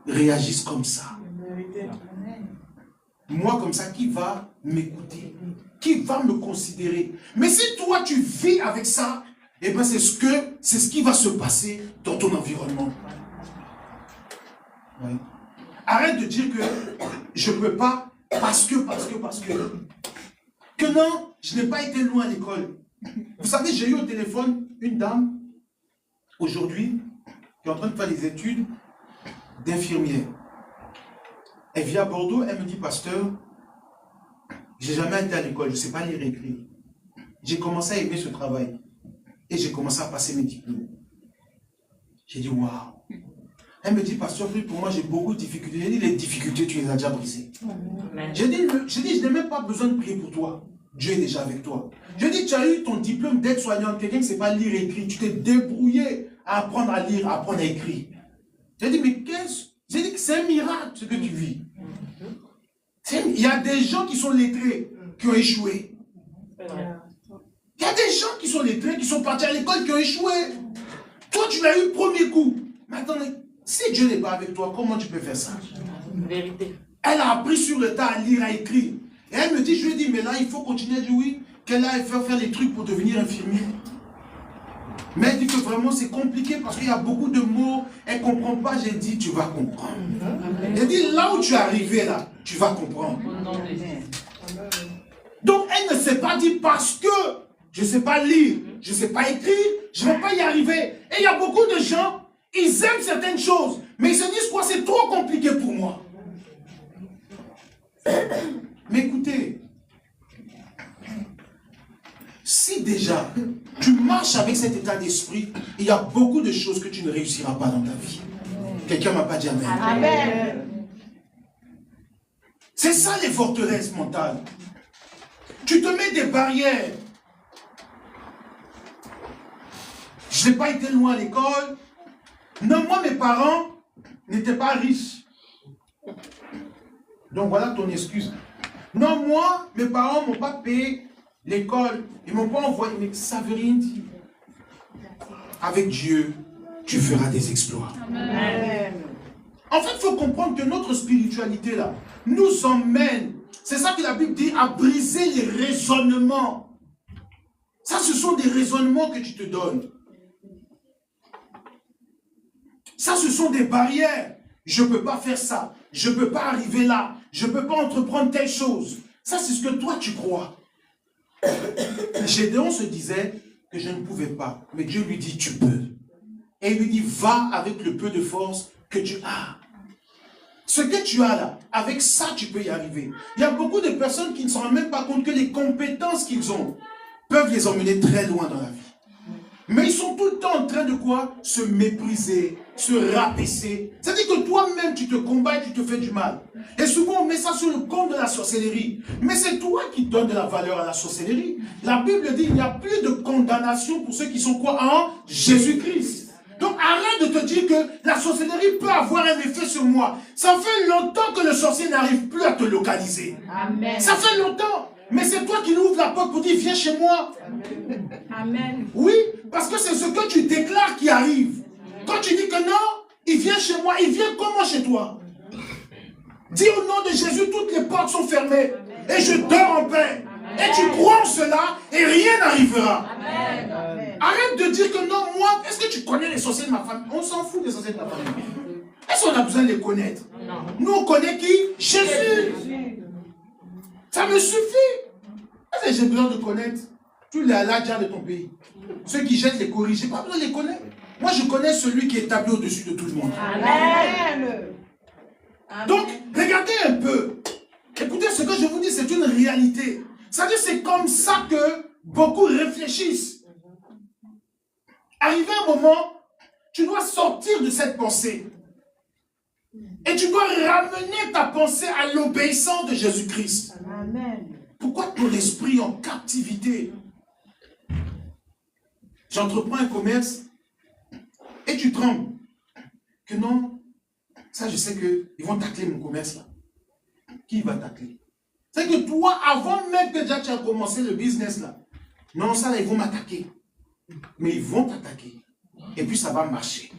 S1: réagissent comme ça. Moi, comme ça, qui va m'écouter? Qui va me considérer? Mais si toi, tu vis avec ça, eh bien, c'est ce qui va se passer dans ton environnement. Oui. Arrête de dire que je ne peux pas, parce que. Que non, je n'ai pas été loin à l'école. Vous savez, j'ai eu au téléphone une dame, aujourd'hui, qui est en train de faire des études d'infirmière. Elle vit à Bordeaux, elle me dit, pasteur, j'ai jamais été à l'école, je ne sais pas lire et écrire. J'ai commencé à aimer ce travail. Et j'ai commencé à passer mes diplômes. J'ai dit, waouh. Elle me dit, pasteur, pour moi, j'ai beaucoup de difficultés. J'ai dit, les difficultés, tu les as déjà brisées. J'ai dit, je n'ai même pas besoin de prier pour toi. Dieu est déjà avec toi. Je dis, tu as eu ton diplôme d'aide-soignante, quelqu'un qui ne sait pas lire et écrire. Tu t'es débrouillé à apprendre à lire, à apprendre à écrire. J'ai dit, mais j'ai dit que c'est un miracle ce que tu vis. Il y a des gens qui sont lettrés, qui ont échoué. Il y a des gens qui sont lettrés, qui sont partis à l'école, qui ont échoué. Toi, tu l'as eu premier coup. Mais attendez, si Dieu n'est pas avec toi, comment tu peux faire ça?
S3: Vérité.
S1: Elle a appris sur le tas à lire, à écrire. Et elle me dit, je lui ai dit, mais là, il faut continuer. Elle dit oui, qu'elle a faire les trucs pour devenir infirmière. Mais elle dit que vraiment, c'est compliqué parce qu'il y a beaucoup de mots. Elle ne comprend pas. J'ai dit, tu vas comprendre. Elle dit, là où tu es arrivé, là, tu vas comprendre. Donc, elle ne s'est pas dit parce que je ne sais pas lire, je ne sais pas écrire, je ne vais pas y arriver. Et il y a beaucoup de gens, ils aiment certaines choses, mais ils se disent quoi, c'est trop compliqué pour moi. Mais écoutez, si déjà tu marches avec cet état d'esprit, il y a beaucoup de choses que tu ne réussiras pas dans ta vie. Quelqu'un ne m'a pas dit amen.
S3: Amen.
S1: C'est ça les forteresses mentales. Tu te mets des barrières. Je n'ai pas été loin à l'école. Non, moi, mes parents n'étaient pas riches. Donc voilà ton excuse. Non, moi, mes parents ne m'ont pas payé l'école. Ils ne m'ont pas envoyé. Mais ça ne veut rien dire. Avec Dieu, tu feras des exploits.
S3: Amen.
S1: En fait, il faut comprendre que notre spiritualité, là, nous emmène, c'est ça que la Bible dit, à briser les raisonnements. Ça, ce sont des raisonnements que tu te donnes. Ça, ce sont des barrières. Je ne peux pas faire ça. Je ne peux pas arriver là. Je ne peux pas entreprendre telle chose. Ça, c'est ce que toi, tu crois. Gédéon se disait que je ne pouvais pas. Mais Dieu lui dit, tu peux. Et il lui dit, va avec le peu de force que tu as. Ce que tu as là, avec ça, tu peux y arriver. Il y a beaucoup de personnes qui ne se rendent même pas compte que les compétences qu'ils ont peuvent les emmener très loin dans la vie. Mais ils sont tout le temps en train de quoi? Se mépriser, se rabaisser. C'est-à-dire que toi-même, tu te combats et tu te fais du mal. Et souvent, on met ça sur le compte de la sorcellerie. Mais c'est toi qui donnes de la valeur à la sorcellerie. La Bible dit qu'il n'y a plus de condamnation pour ceux qui sont quoi? En Jésus-Christ. Donc arrête de te dire que la sorcellerie peut avoir un effet sur moi. Ça fait longtemps que le sorcier n'arrive plus à te localiser.
S3: Amen.
S1: Ça fait longtemps. Mais c'est toi qui nous ouvres la porte pour dire viens chez moi.
S3: Amen.
S1: Oui, parce que c'est ce que tu déclares qui arrive. Quand tu dis que non, il vient chez moi, il vient comment chez toi? Dis au nom de Jésus, toutes les portes sont fermées. Et je dors en paix. Et tu crois en cela et rien n'arrivera. Arrête de dire que non, moi, est-ce que tu connais les sorciers de ma famille? On s'en fout des sorciers de ma famille. Est-ce qu'on a besoin de les connaître?
S3: Non.
S1: Nous, on connaît qui? Jésus. Ça me suffit. Est-ce que j'ai besoin de connaître tous les aladjas de ton pays? Ceux qui jettent les corriger, pas besoin de les connaître. Moi, je connais celui qui est établi au-dessus de tout le monde.
S3: Amen.
S1: Donc, regardez un peu. Écoutez, ce que je vous dis, c'est une réalité. C'est-à-dire, c'est comme ça que beaucoup réfléchissent. Arrivé un moment, tu dois sortir de cette pensée. Et tu dois ramener ta pensée à l'obéissance de Jésus-Christ.
S3: Amen.
S1: Pourquoi ton esprit en captivité? J'entreprends un commerce et tu trembles. Que non, ça je sais qu'ils vont tacler mon commerce là. Qui va tacler? C'est que toi, avant même que déjà tu as commencé le business là, non, ça là, ils vont m'attaquer. Mais ils vont t'attaquer. Et puis ça va marcher.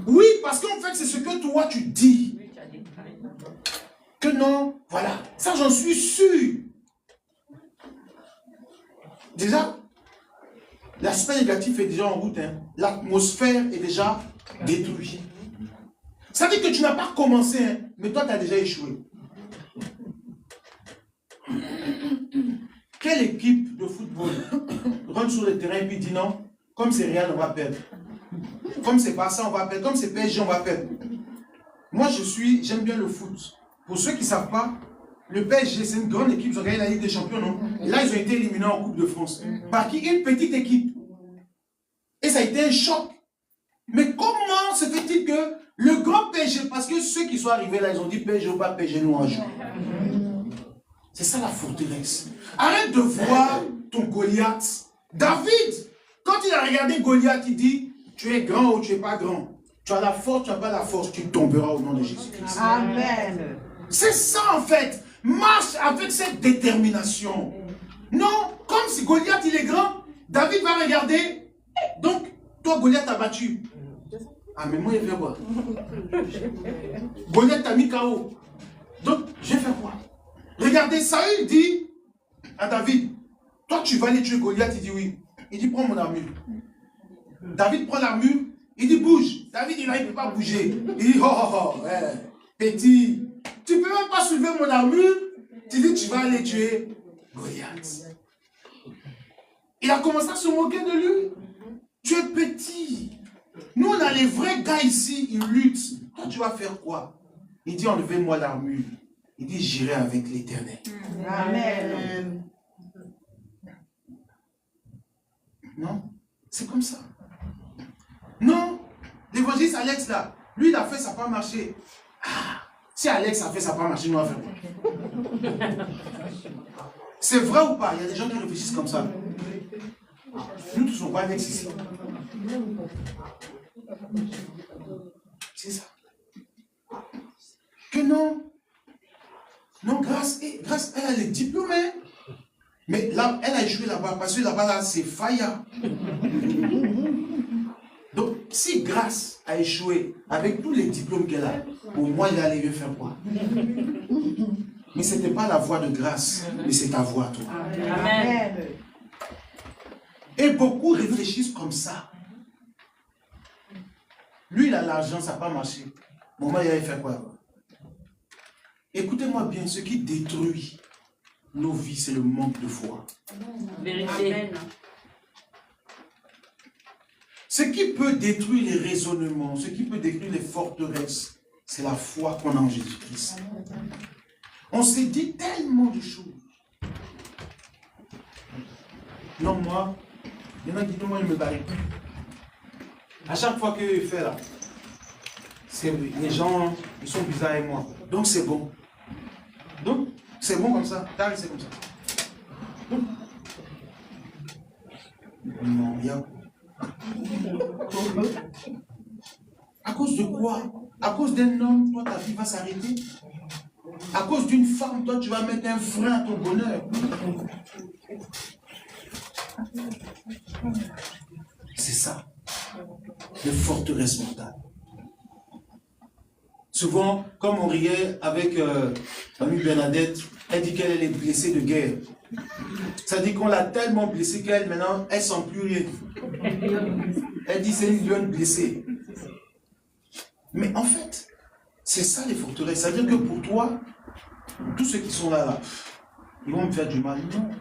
S1: Oui, parce qu'en fait, c'est ce que toi tu dis. Que non, voilà. Ça, j'en suis sûr. Déjà, l'aspect négatif est déjà en route. Hein. L'atmosphère est déjà détruite. Ça veut dire que tu n'as pas commencé, hein, mais toi, tu as déjà échoué. Quelle équipe de football rentre sur le terrain et puis dit non, comme c'est Real, on va perdre. Comme c'est Barça, on va perdre. Comme c'est PSG, on va perdre. Moi, j'aime bien le foot. Pour ceux qui ne savent pas, le PSG, c'est une grande équipe. Ils ont gagné la Ligue des Champions, non? Et là, ils ont été éliminés en Coupe de France. Par qui? Une petite équipe. Et ça a été un choc. Mais comment se fait-il que le grand PSG, parce que ceux qui sont arrivés là, ils ont dit PSG ou pas PSG, nous en jouons. C'est ça la forteresse. Arrête de voir ton Goliath. David, quand il a regardé Goliath, il dit, tu es grand ou tu n'es pas grand. Tu as la force, tu n'as pas la force, tu tomberas au nom de Jésus-Christ.
S3: Amen.
S1: C'est ça en fait. Marche avec cette détermination. Non, comme si Goliath il est grand, David va regarder. Donc, toi Goliath t'a battu. Ah mais moi je vais voir. Goliath t'a mis KO. Donc, je vais faire quoi? Regardez, Saül dit à David, toi tu vas aller tuer Goliath. Il dit oui. Il dit prends mon armure. David prend l'armure. Il dit bouge. David il n'arrive pas à bouger. Il dit oh, ouais, petit. Tu ne peux même pas soulever mon armure. Tu dis tu vas aller tuer Goliath. Il a commencé à se moquer de lui. Tu es petit. Nous on a les vrais gars ici, ils luttent. Toi tu vas faire quoi? Il dit enlevez-moi l'armure. Il dit j'irai avec l'Éternel.
S3: Amen.
S1: Non, c'est comme ça. Non, l'évangéliste Alex là, lui il a fait, ça n'a pas marché. Ah, si Alex a fait, ça n'a pas marché, nous on va faire quoi? C'est vrai ou pas? Il y a des gens qui réfléchissent comme ça. Nous tous on voit Alex ici. C'est ça. Que non. Non, grâce, elle a les diplômes. Hein. Mais là, elle a échoué là-bas, parce que là-bas, là, c'est Faya. Donc, si Grâce a échoué avec tous les diplômes qu'elle a, au moins, il allait faire quoi? Mais ce n'était pas la voie de Grâce, mais c'est ta voie, toi.
S3: Amen.
S1: Et beaucoup réfléchissent comme ça. Lui, il a l'argent, ça n'a pas marché. Maman, il allait faire quoi? Écoutez-moi bien, ce qui détruit nos vies, c'est le manque de foi.
S3: Vérité.
S1: Ce qui peut détruire les raisonnements, ce qui peut détruire les forteresses, c'est la foi qu'on a en Jésus-Christ. On s'est dit tellement de choses. Non, moi, il y en a qui disent, moi, il me barre. À chaque fois qu'il fait là, les gens, ils sont bizarres avec moi. Donc, c'est bon. Donc, c'est bon comme ça. T'as c'est comme ça. Donc, non, il y a... À cause de quoi? À cause d'un homme, toi, ta vie va s'arrêter. À cause d'une femme, toi, tu vas mettre un frein à ton bonheur. C'est ça. Les forteresses mentales. Souvent, comme on riait avec l'amie Bernadette, elle dit qu'elle est blessée de guerre. Ça dit qu'on l'a tellement blessée qu'elle, maintenant, elle ne sent plus rien. Elle dit c'est une lionne blessée. Mais en fait, c'est ça les forteresses. C'est-à-dire que pour toi, tous ceux qui sont là, ils vont me faire du mal. Non.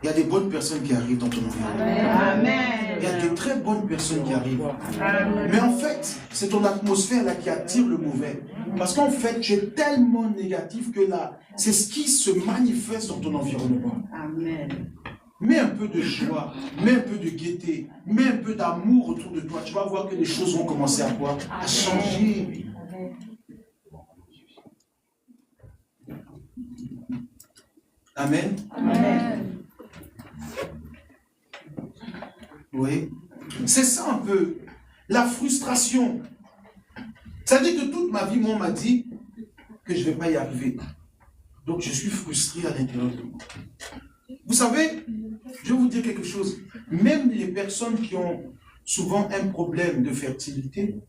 S1: Il y a des bonnes personnes qui arrivent dans ton environnement.
S3: Amen.
S1: Il y a des très bonnes personnes qui arrivent. Amen. Mais en fait, c'est ton atmosphère là qui attire le mauvais. Parce qu'en fait, tu es tellement négatif que là, c'est ce qui se manifeste dans ton environnement.
S3: Amen.
S1: Mets un peu de joie, mets un peu de gaieté, mets un peu d'amour autour de toi. Tu vas voir que les choses vont commencer à quoi? À changer. Amen.
S3: Amen.
S1: Oui. C'est ça un peu. La frustration. Ça dit que toute ma vie, moi, on m'a dit que je ne vais pas y arriver. Donc, je suis frustré à l'intérieur de moi. Vous savez, je vais vous dire quelque chose. Même les personnes qui ont souvent un problème de fertilité,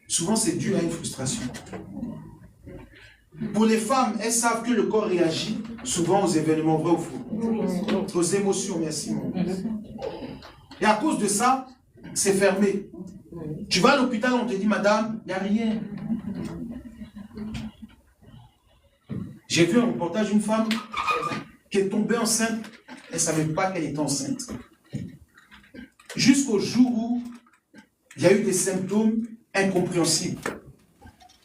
S1: souvent c'est dû à une frustration. Pour les femmes, elles savent que le corps réagit souvent aux événements vrais ou faux. Aux émotions, merci. Et à cause de ça, c'est fermé. Tu vas à l'hôpital, on te dit, madame, il n'y a rien. J'ai vu un reportage d'une femme qui est tombée enceinte. Elle ne savait pas qu'elle était enceinte. Jusqu'au jour où il y a eu des symptômes incompréhensibles.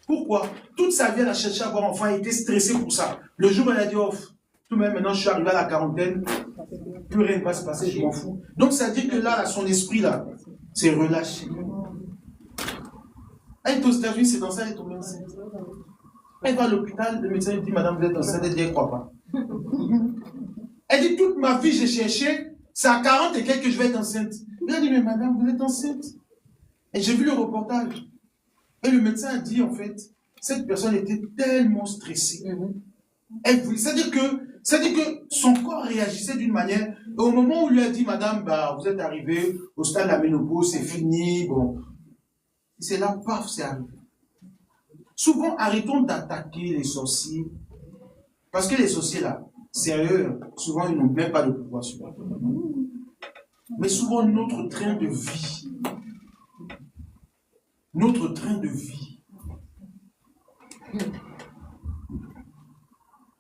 S1: Pourquoi? Toute sa vie, elle a cherché à avoir enfant, elle était stressée pour ça. Le jour où elle a dit, oh, tout de même, maintenant je suis arrivé à la quarantaine, plus rien ne va se passer, je m'en fous. Donc ça veut dire que là, son esprit, là, c'est relâché. Elle est aux États-Unis, c'est dans ça, elle est tombée enceinte. Elle va à l'hôpital, le médecin lui dit, madame, vous êtes enceinte, elle dit, elle ne croit pas. Elle dit, toute ma vie, j'ai cherché, c'est à 40 et quelques que je vais être enceinte. Il a dit, mais madame, vous êtes enceinte. Et j'ai vu le reportage. Et le médecin a dit, en fait, cette personne était tellement stressée. C'est-à-dire que son corps réagissait d'une manière. Et au moment où il lui a dit, madame, bah, vous êtes arrivé au stade de la ménopause, c'est fini, bon. C'est là, paf, c'est arrivé. Souvent, arrêtons d'attaquer les sorciers. Parce que les sorciers, là, sérieux, souvent, ils n'ont même pas de pouvoir sur nous. Mais souvent, notre train de vie,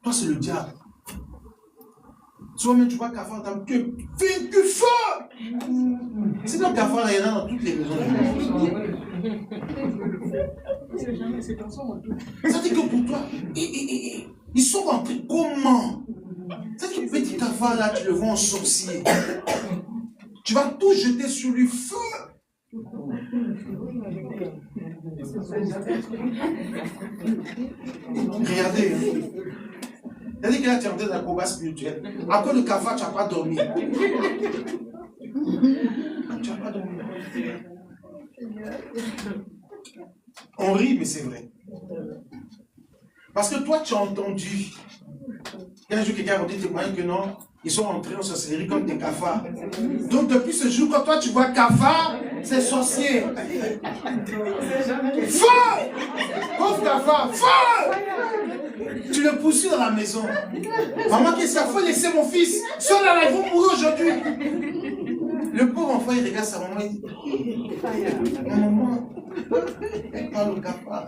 S1: toi, c'est le diable. Souvent, même tu vois Cafard, t'as que vaincu fort. C'est dans Cafard, il y en a dans toutes les maisons. Ça dit que pour toi, ils sont rentrés comment? Ça dit que petit Cafard, là, tu le vois en sorcier. Tu vas tout jeter sur lui, feu. Regardez, hein. C'est-à-dire que là, tu es en train d'un combat spirituel. À cause de Cafard, tu n'as pas dormi. Tu n'as pas dormi. On rit, mais c'est vrai. Parce que toi, tu as entendu. Un jour, quelqu'un a dit témoigner que non, ils sont entrés en sorcellerie comme des cafards. Donc, depuis ce jour, quand toi, tu vois cafard, c'est sorcier. Feu! Pauvre cafard, feu! Tu le poursuis dans la maison. Maman, qu'est-ce qu'il faut laisser mon fils? Ceux là, ils vont mourir aujourd'hui. Le pauvre enfant, il regarde sa maman, il dit, maman, elle parle au cafard.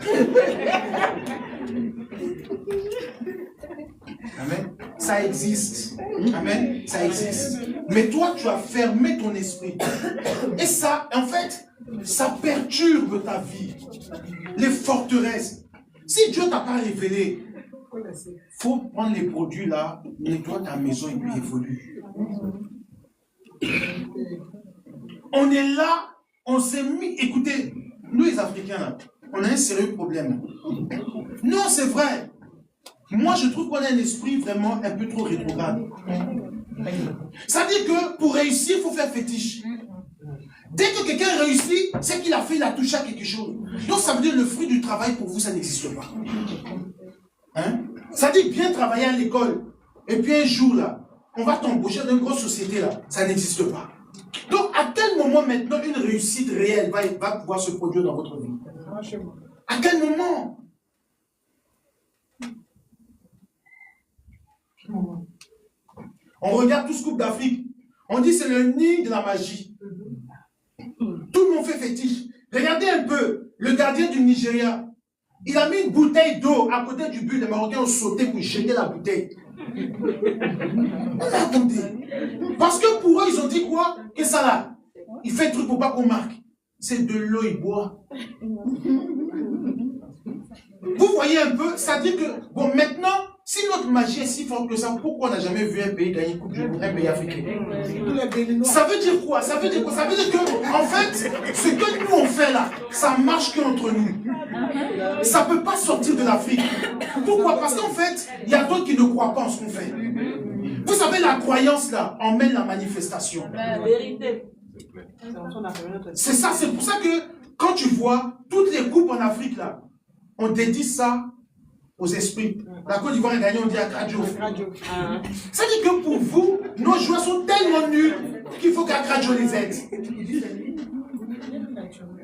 S1: Amen. Ça existe. Amen. Ça existe. Mais toi, tu as fermé ton esprit. Et ça, en fait, ça perturbe ta vie. Les forteresses. Si Dieu ne t'a pas révélé, il faut prendre les produits là, nettoie ta maison et puis évolue. On est là, on s'est mis. Écoutez, nous les Africains là, on a un sérieux problème. Non, c'est vrai. Moi, je trouve qu'on a un esprit vraiment un peu trop rétrograde. Ça veut dire que pour réussir, il faut faire fétiche. Dès que quelqu'un réussit, c'est qu'il a fait, il a touché à quelque chose. Donc, ça veut dire que le fruit du travail, pour vous, ça n'existe pas. Hein? Ça veut dire bien travailler à l'école. Et puis un jour, là, on va t'embaucher dans une grosse société, là. Ça n'existe pas. Donc, à quel moment maintenant une réussite réelle va pouvoir se produire dans votre vie? À quel moment? On regarde tout ce Coupe d'Afrique. On dit c'est le nid de la magie. Tout le monde fait fétiche. Regardez un peu, le gardien du Nigeria. Il a mis une bouteille d'eau à côté du but. Les Marocains ont sauté pour jeter la bouteille. Attendez. Parce que pour eux, ils ont dit quoi? Que ça là, il fait un truc pour pas qu'on marque. C'est de l'eau, il boit. Vous voyez un peu, ça dit que, bon, maintenant, si notre magie est si forte que ça, pourquoi on n'a jamais vu un pays gagner Coupe du Monde, un pays africain? Ça veut dire quoi? Ça veut dire quoi? Ça veut dire que, en fait, ce que nous on fait là, ça marche qu'entre nous. Ça ne peut pas sortir de l'Afrique. Pourquoi? Parce qu'en fait, il y a d'autres qui ne croient pas en ce qu'on fait. Vous savez, la croyance là emmène la manifestation.
S3: La vérité.
S1: C'est ça, c'est pour ça que quand tu vois toutes les coupes en Afrique là, on dédie ça aux esprits. La Côte d'Ivoire est gagnée, on dit à Kradjo. Ça dit que pour vous, nos joueurs sont tellement nuls qu'il faut qu'Akradjo les aide.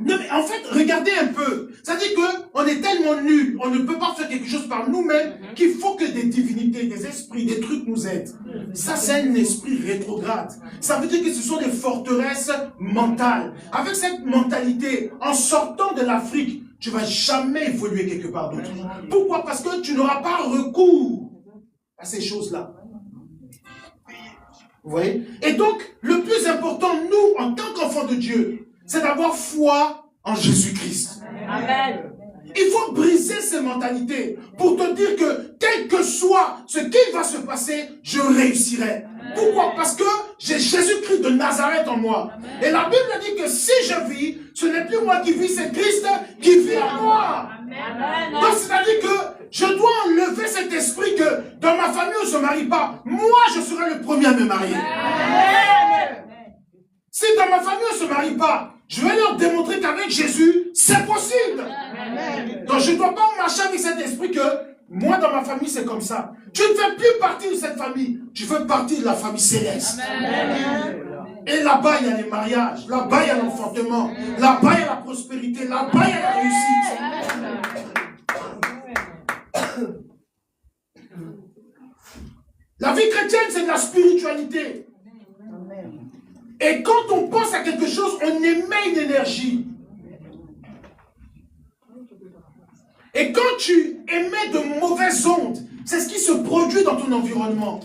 S1: Non mais en fait, regardez un peu. Ça dit qu'on est tellement nuls, on ne peut pas faire quelque chose par nous-mêmes qu'il faut que des divinités, des esprits, des trucs nous aident. Ça c'est un esprit rétrograde. Ça veut dire que ce sont des forteresses mentales. Avec cette mentalité, en sortant de l'Afrique, tu ne vas jamais évoluer quelque part d'autre. Pourquoi? Parce que tu n'auras pas recours à ces choses-là. Vous voyez? Et donc, le plus important, nous, en tant qu'enfants de Dieu, c'est d'avoir foi en Jésus-Christ.
S3: Amen.
S1: Il faut briser ces mentalités pour te dire que, quel que soit ce qui va se passer, je réussirai. Pourquoi? Parce que j'ai Jésus-Christ de Nazareth en moi. Et la Bible dit que si je vis, ce n'est plus moi qui vis, c'est Christ qui vit en moi. Donc c'est-à-dire que je dois enlever cet esprit que dans ma famille on ne se marie pas. Moi, je serai le premier à me marier. Si dans ma famille on ne se marie pas, je vais leur démontrer qu'avec Jésus, c'est possible. Donc je ne dois pas marcher avec cet esprit que moi dans ma famille c'est comme ça. Tu ne fais plus partie de cette famille, tu fais partie de la famille céleste. Amen. Et là-bas il y a les mariages, là-bas il y a l'enfantement, là-bas il y a la prospérité, là-bas il y a la réussite. La vie chrétienne c'est de la spiritualité. Et quand on pense à quelque chose, on émet une énergie. Et quand tu émets de mauvaises ondes, c'est ce qui se produit dans ton environnement.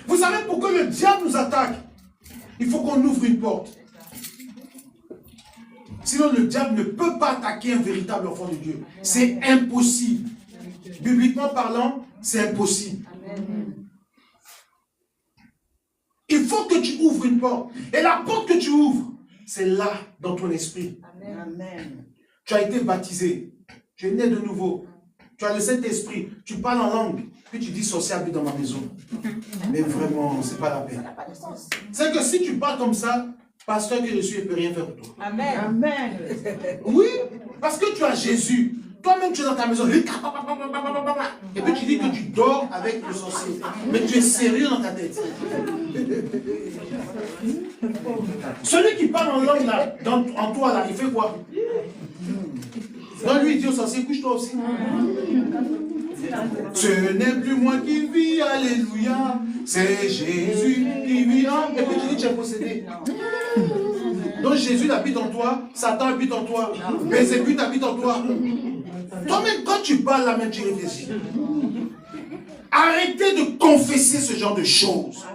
S1: Vous savez pourquoi le diable nous attaque? Il faut qu'on ouvre une porte. Sinon, le diable ne peut pas attaquer un véritable enfant de Dieu. C'est impossible. Bibliquement parlant, c'est impossible. Il faut que tu ouvres une porte. Et la porte que tu ouvres, c'est là, dans ton esprit. Amen. Tu as été baptisé. Tu es né de nouveau. Tu as le Saint-Esprit. Tu parles en langue. Puis tu dis sorcier habite dans ma maison. Mais vraiment, c'est pas la peine. C'est que si tu parles comme ça, pasteur que je suis, il ne peut rien faire pour toi.
S3: Amen. Amen.
S1: Oui, parce que tu as Jésus. Toi-même, tu es dans ta maison. Et puis tu dis que tu dors avec le sorcier. Mais tu es sérieux dans ta tête. Celui qui parle en langue là, en toi là, il fait quoi? Non, lui, il dit au sorcier, couche-toi aussi. Ce n'est plus moi qui vis, alléluia. C'est Jésus qui vit. Et puis tu dis que tu es possédé. Donc Jésus habite en toi, Satan habite en toi, Bézébut habite en toi. Toi-même, quand tu parles là, même tu réfléchis. Arrêtez de confesser ce genre de choses.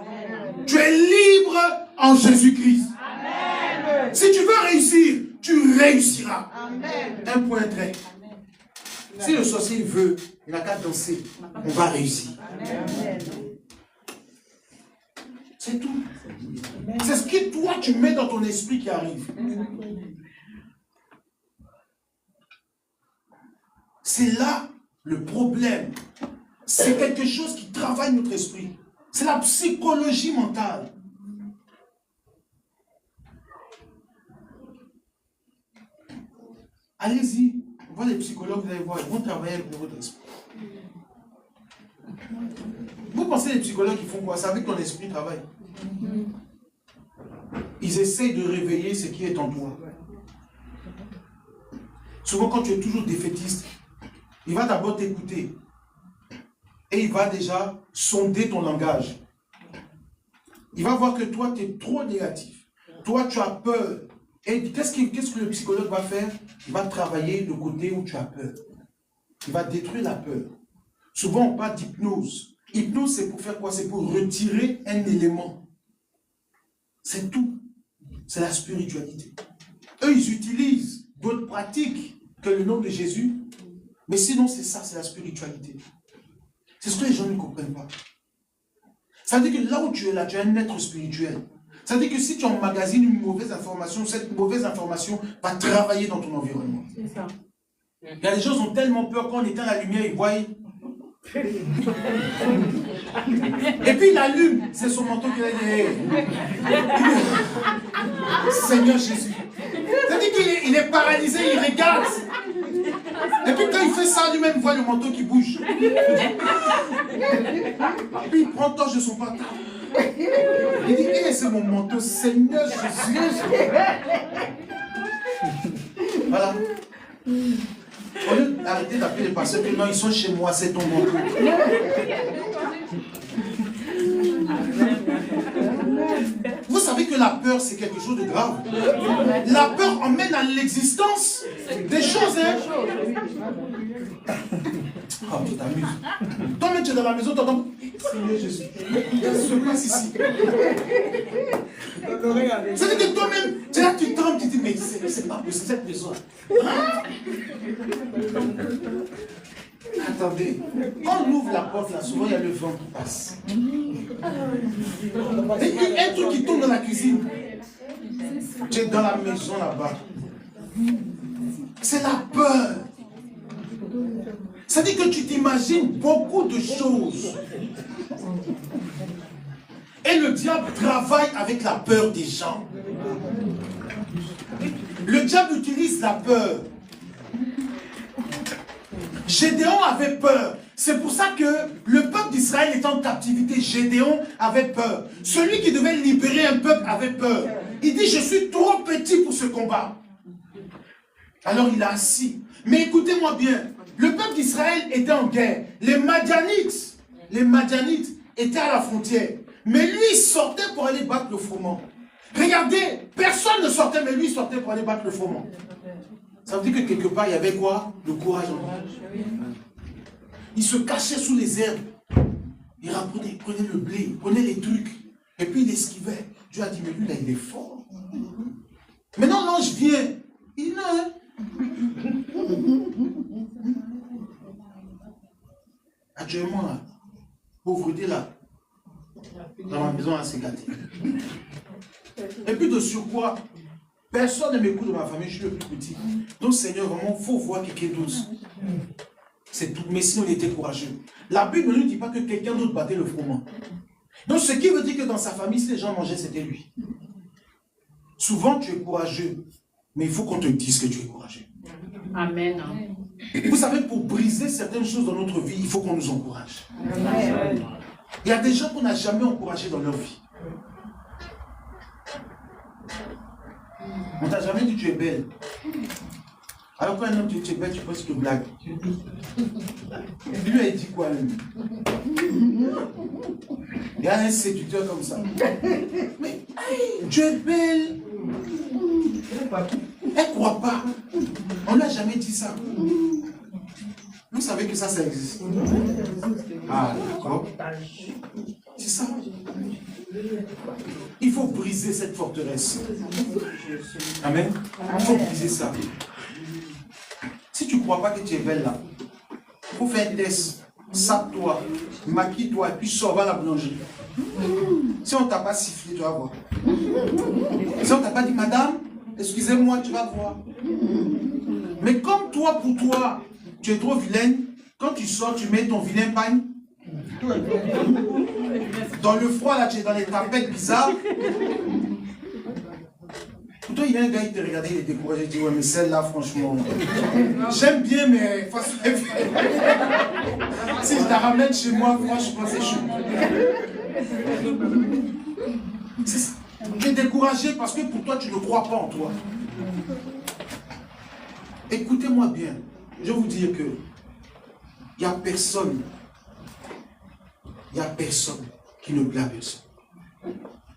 S1: Tu es libre en Jésus-Christ. Si tu veux réussir, tu réussiras. Un point trait. Si le sorcier veut, il n'a qu'à danser. On va réussir. C'est tout. C'est ce que toi tu mets dans ton esprit qui arrive. C'est là le problème. C'est quelque chose qui travaille notre esprit. C'est la psychologie mentale. Allez-y. On voit les psychologues, vous allez voir, ils vont travailler avec votre esprit. Vous pensez les psychologues qui font quoi? C'est avec ton esprit travaille. Ils essayent de réveiller ce qui est en toi. Souvent, quand tu es toujours défaitiste, il va d'abord t'écouter. Et il va déjà sonder ton langage. Il va voir que toi, tu es trop négatif. Toi, tu as peur. Et qu'est-ce que le psychologue va faire? Il va travailler le côté où tu as peur. Il va détruire la peur. Souvent, on parle d'hypnose. Hypnose, c'est pour faire quoi? C'est pour retirer un élément. C'est tout. C'est la spiritualité. Eux, ils utilisent d'autres pratiques que le nom de Jésus. Mais sinon, c'est ça, c'est la spiritualité. C'est ce que les gens ne comprennent pas. Ça veut dire que là où tu es là, tu es un être spirituel. Ça veut dire que si tu emmagasines une mauvaise information, cette mauvaise information va travailler dans ton environnement.
S3: C'est ça.
S1: Il y a des gens qui ont tellement peur quand on éteint la lumière, ils voient. Et puis il allume, c'est son manteau qui a dit Seigneur Jésus. C'est-à-dire qu'il est paralysé, il regarde. Et puis quand il fait ça, lui-même voit le manteau qui bouge. Puis il prend torche de son pantalon. Il dit, c'est mon manteau, Seigneur Jésus. Voilà. Au lieu d'arrêter d'appeler les pasteurs, non, ils sont chez moi, c'est ton manteau. Vous savez que la peur, c'est quelque chose de grave. La peur emmène à l'existence des choses. Hein? Oh, tu t'amuses. Toi-même, tu es dans la maison, tu entends. Seigneur Jésus, qu'est-ce qui se passe ici? C'est-à-dire que toi-même, tu es là, tu trembles, tu dis, mais c'est pas possible, cette maison. Hein? Attendez, quand on ouvre la porte, là, souvent il y a le vent qui passe. Et un truc qui tombe dans la cuisine. Tu es dans la maison là-bas. C'est la peur. C'est-à-dire que tu t'imagines beaucoup de choses. Et le diable travaille avec la peur des gens. Le diable utilise la peur. Gédéon avait peur. C'est pour ça que le peuple d'Israël est en captivité. Gédéon avait peur. Celui qui devait libérer un peuple avait peur. Il dit, je suis trop petit pour ce combat. Alors il a assis. Mais écoutez-moi bien. Le peuple d'Israël était en guerre. Les Madianites étaient à la frontière. Mais lui, il sortait pour aller battre le froment. Regardez, personne ne sortait, mais lui, il sortait pour aller battre le froment. Ça veut dire que quelque part, il y avait quoi? Le courage en lui. Il se cachait sous les herbes. Il prenait le blé, il prenait les trucs. Et puis il esquivait. Dieu a dit, mais lui, là, il est fort. Maintenant, l'ange vient. Il dit, non, hein? Actuellement, là, pauvreté, là, dans ma maison, là, c'est gâté. Et puis de surcroît, personne ne m'écoute de ma famille, je suis le plus petit. Donc, Seigneur, vraiment, il faut voir quelqu'un d'autre. C'est tout. Mais sinon, il était courageux. La Bible ne nous dit pas que quelqu'un d'autre battait le froment. Donc, ce qui veut dire que dans sa famille, si les gens mangeaient, c'était lui. Souvent, tu es courageux, mais il faut qu'on te dise que tu es courageux.
S3: Amen.
S1: Vous savez, pour briser certaines choses dans notre vie, il faut qu'on nous encourage.
S3: Amen.
S1: Il y a des gens qu'on n'a jamais encouragés dans leur vie. On t'a jamais dit tu es belle. Alors quand un homme dit tu es belle, tu penses que blague. Lui a dit quoi lui? Il y a un séducteur comme ça. Mais tu es belle. Elle ne croit pas. On ne l'a jamais dit ça. Vous savez que ça existe. Ah, d'accord. C'est ça. Il faut briser cette forteresse. Amen. Il faut briser ça. Si tu ne crois pas que tu es belle là, il faut faire un test. Sape-toi, maquille-toi et puis sors à la boulangerie. Si on ne t'a pas sifflé, tu vas voir. Si on ne t'a pas dit, madame, excusez-moi, tu vas voir. Mais comme toi, pour toi, tu es trop vilaine, quand tu sors, tu mets ton vilain pagne. Dans le froid, là, tu es dans les tapettes bizarres. Pour toi, il y a un gars qui te regardait, il est découragé, il dit, ouais, mais celle-là, franchement, j'aime bien, mais si je la ramène chez moi, franchement, c'est chaud. C'est ça. Tu es découragé parce que pour toi, tu ne crois pas en toi. Écoutez-moi bien, je vais vous dire que il n'y a personne qui ne plaît à personne.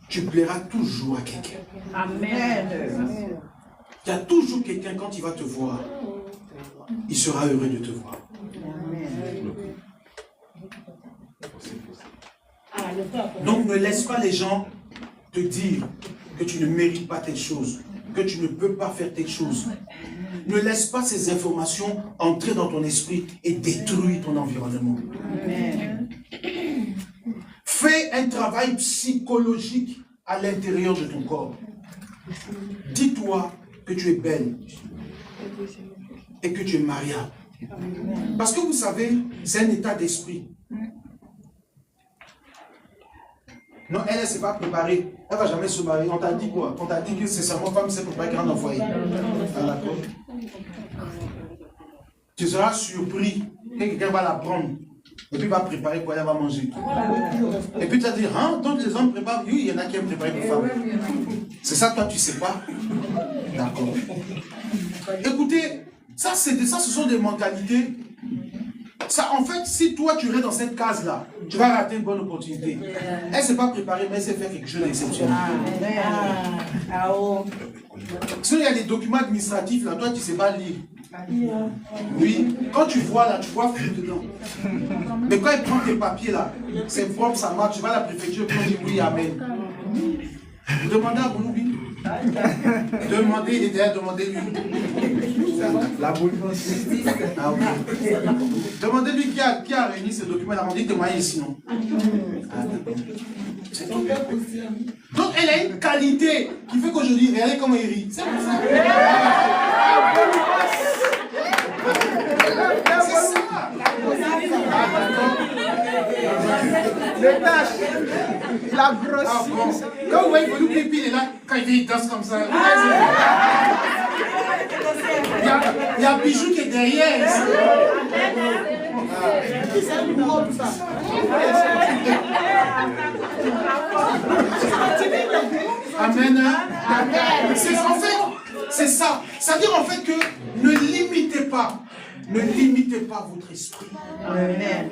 S1: Tu plairas toujours à quelqu'un.
S3: Amen.
S1: Il y a toujours quelqu'un, quand il va te voir, il sera heureux de te voir. Donc ne laisse pas les gens te dire que tu ne mérites pas telle chose, que tu ne peux pas faire telle chose. Ne laisse pas ces informations entrer dans ton esprit et détruire ton environnement.
S3: Amen.
S1: Fais un travail psychologique à l'intérieur de ton corps. Dis-toi que tu es belle et que tu es mariable. Parce que vous savez, c'est un état d'esprit. Non, elle ne s'est pas préparée. Elle ne va jamais se marier. On t'a dit quoi? On t'a dit que c'est seulement femme qui s'est préparée grand foyer. Ah, d'accord. Tu seras surpris que quelqu'un va la prendre. Et puis il va préparer quoi, elle va manger. Et puis tu vas dire, hein, donc les hommes préparent. Oui, il y en a qui aiment préparer pour femmes. C'est ça, toi, tu ne sais pas. D'accord. Écoutez, ça, ce sont des mentalités. Ça, en fait, si toi, tu restes dans cette case-là, tu vas rater une bonne opportunité. Elle ne s'est pas préparée, mais elle sait faire quelque chose d'exceptionnel. Sinon, il y a des documents administratifs, là, toi, tu ne sais pas lire. Oui, quand tu vois là, tu vois flou dedans. Mais quand il prend tes papiers là, c'est propre, ça marche, tu vas à la préfecture, tu dis oui, amen. Demandez à Bouloubi. Demandez, il est derrière, demandez-lui. La boule. Ah, okay. Demandez-lui qui a réuni ces documents, il a dit témoigner sinon. Donc elle a une qualité qui fait qu'aujourd'hui, regardez comment il rit. C'est pour ça. C'est ça.
S4: Le tâche, la grosse.
S1: Quand vous voyez Bouloubi, il est là, quand il danse comme ça. Il y a Bijou qui est derrière. Amen. En fait, c'est ça. C'est-à-dire en fait que ne limitez pas votre esprit.
S3: Amen.